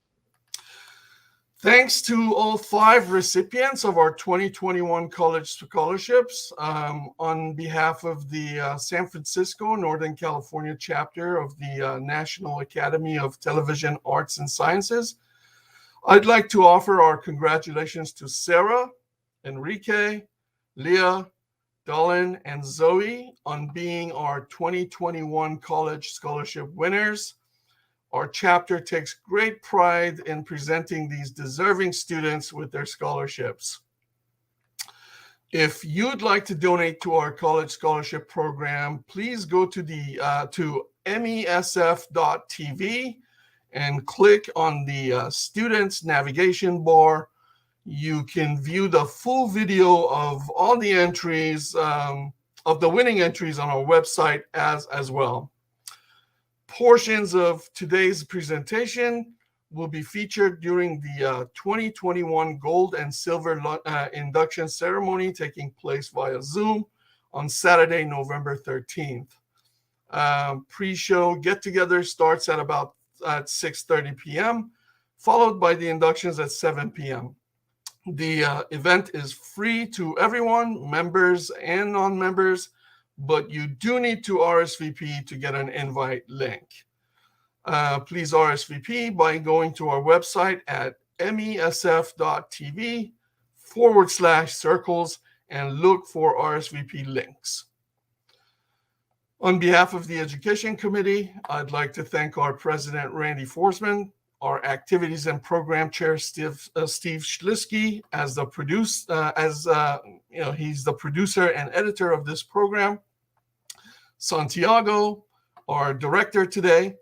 Thanks to all 5 recipients of our 2021 college scholarships. On behalf of the San Francisco, Northern California chapter of the National Academy of Television Arts and Sciences, I'd like to offer our congratulations to Sarah, Enrique, Leah, Dolan, and Zoe on being our 2021 college scholarship winners. Our chapter takes great pride in presenting these deserving students with their scholarships. If you'd like to donate to our college scholarship program, please go to mesf.tv and click on the students navigation bar. You can view the full video of all the entries, of the winning entries on our website as well. Portions of today's presentation will be featured during the 2021 Gold and Silver induction ceremony taking place via Zoom on Saturday, November 13th. Pre-show get-together starts at about 6:30 p.m., followed by the inductions at 7 p.m. The event is free to everyone, members and non-members, but you do need to RSVP to get an invite link. Please RSVP by going to our website at mesf.tv/circles and look for RSVP links. On behalf of the Education Committee, I'd like to thank our President, Randy Forsman, our Activities and Program Chair, Steve Schlisky, as the he's the producer and editor of this program, Santiago, our director today,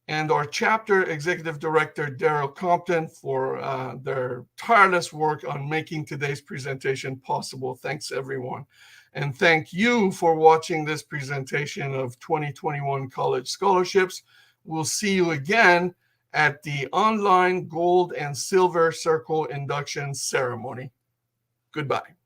and our chapter executive director, Daryl Compton, for their tireless work on making today's presentation possible. Thanks, everyone. And thank you for watching this presentation of 2021 college scholarships. We'll see you again at the online Gold and Silver Circle induction ceremony. Goodbye.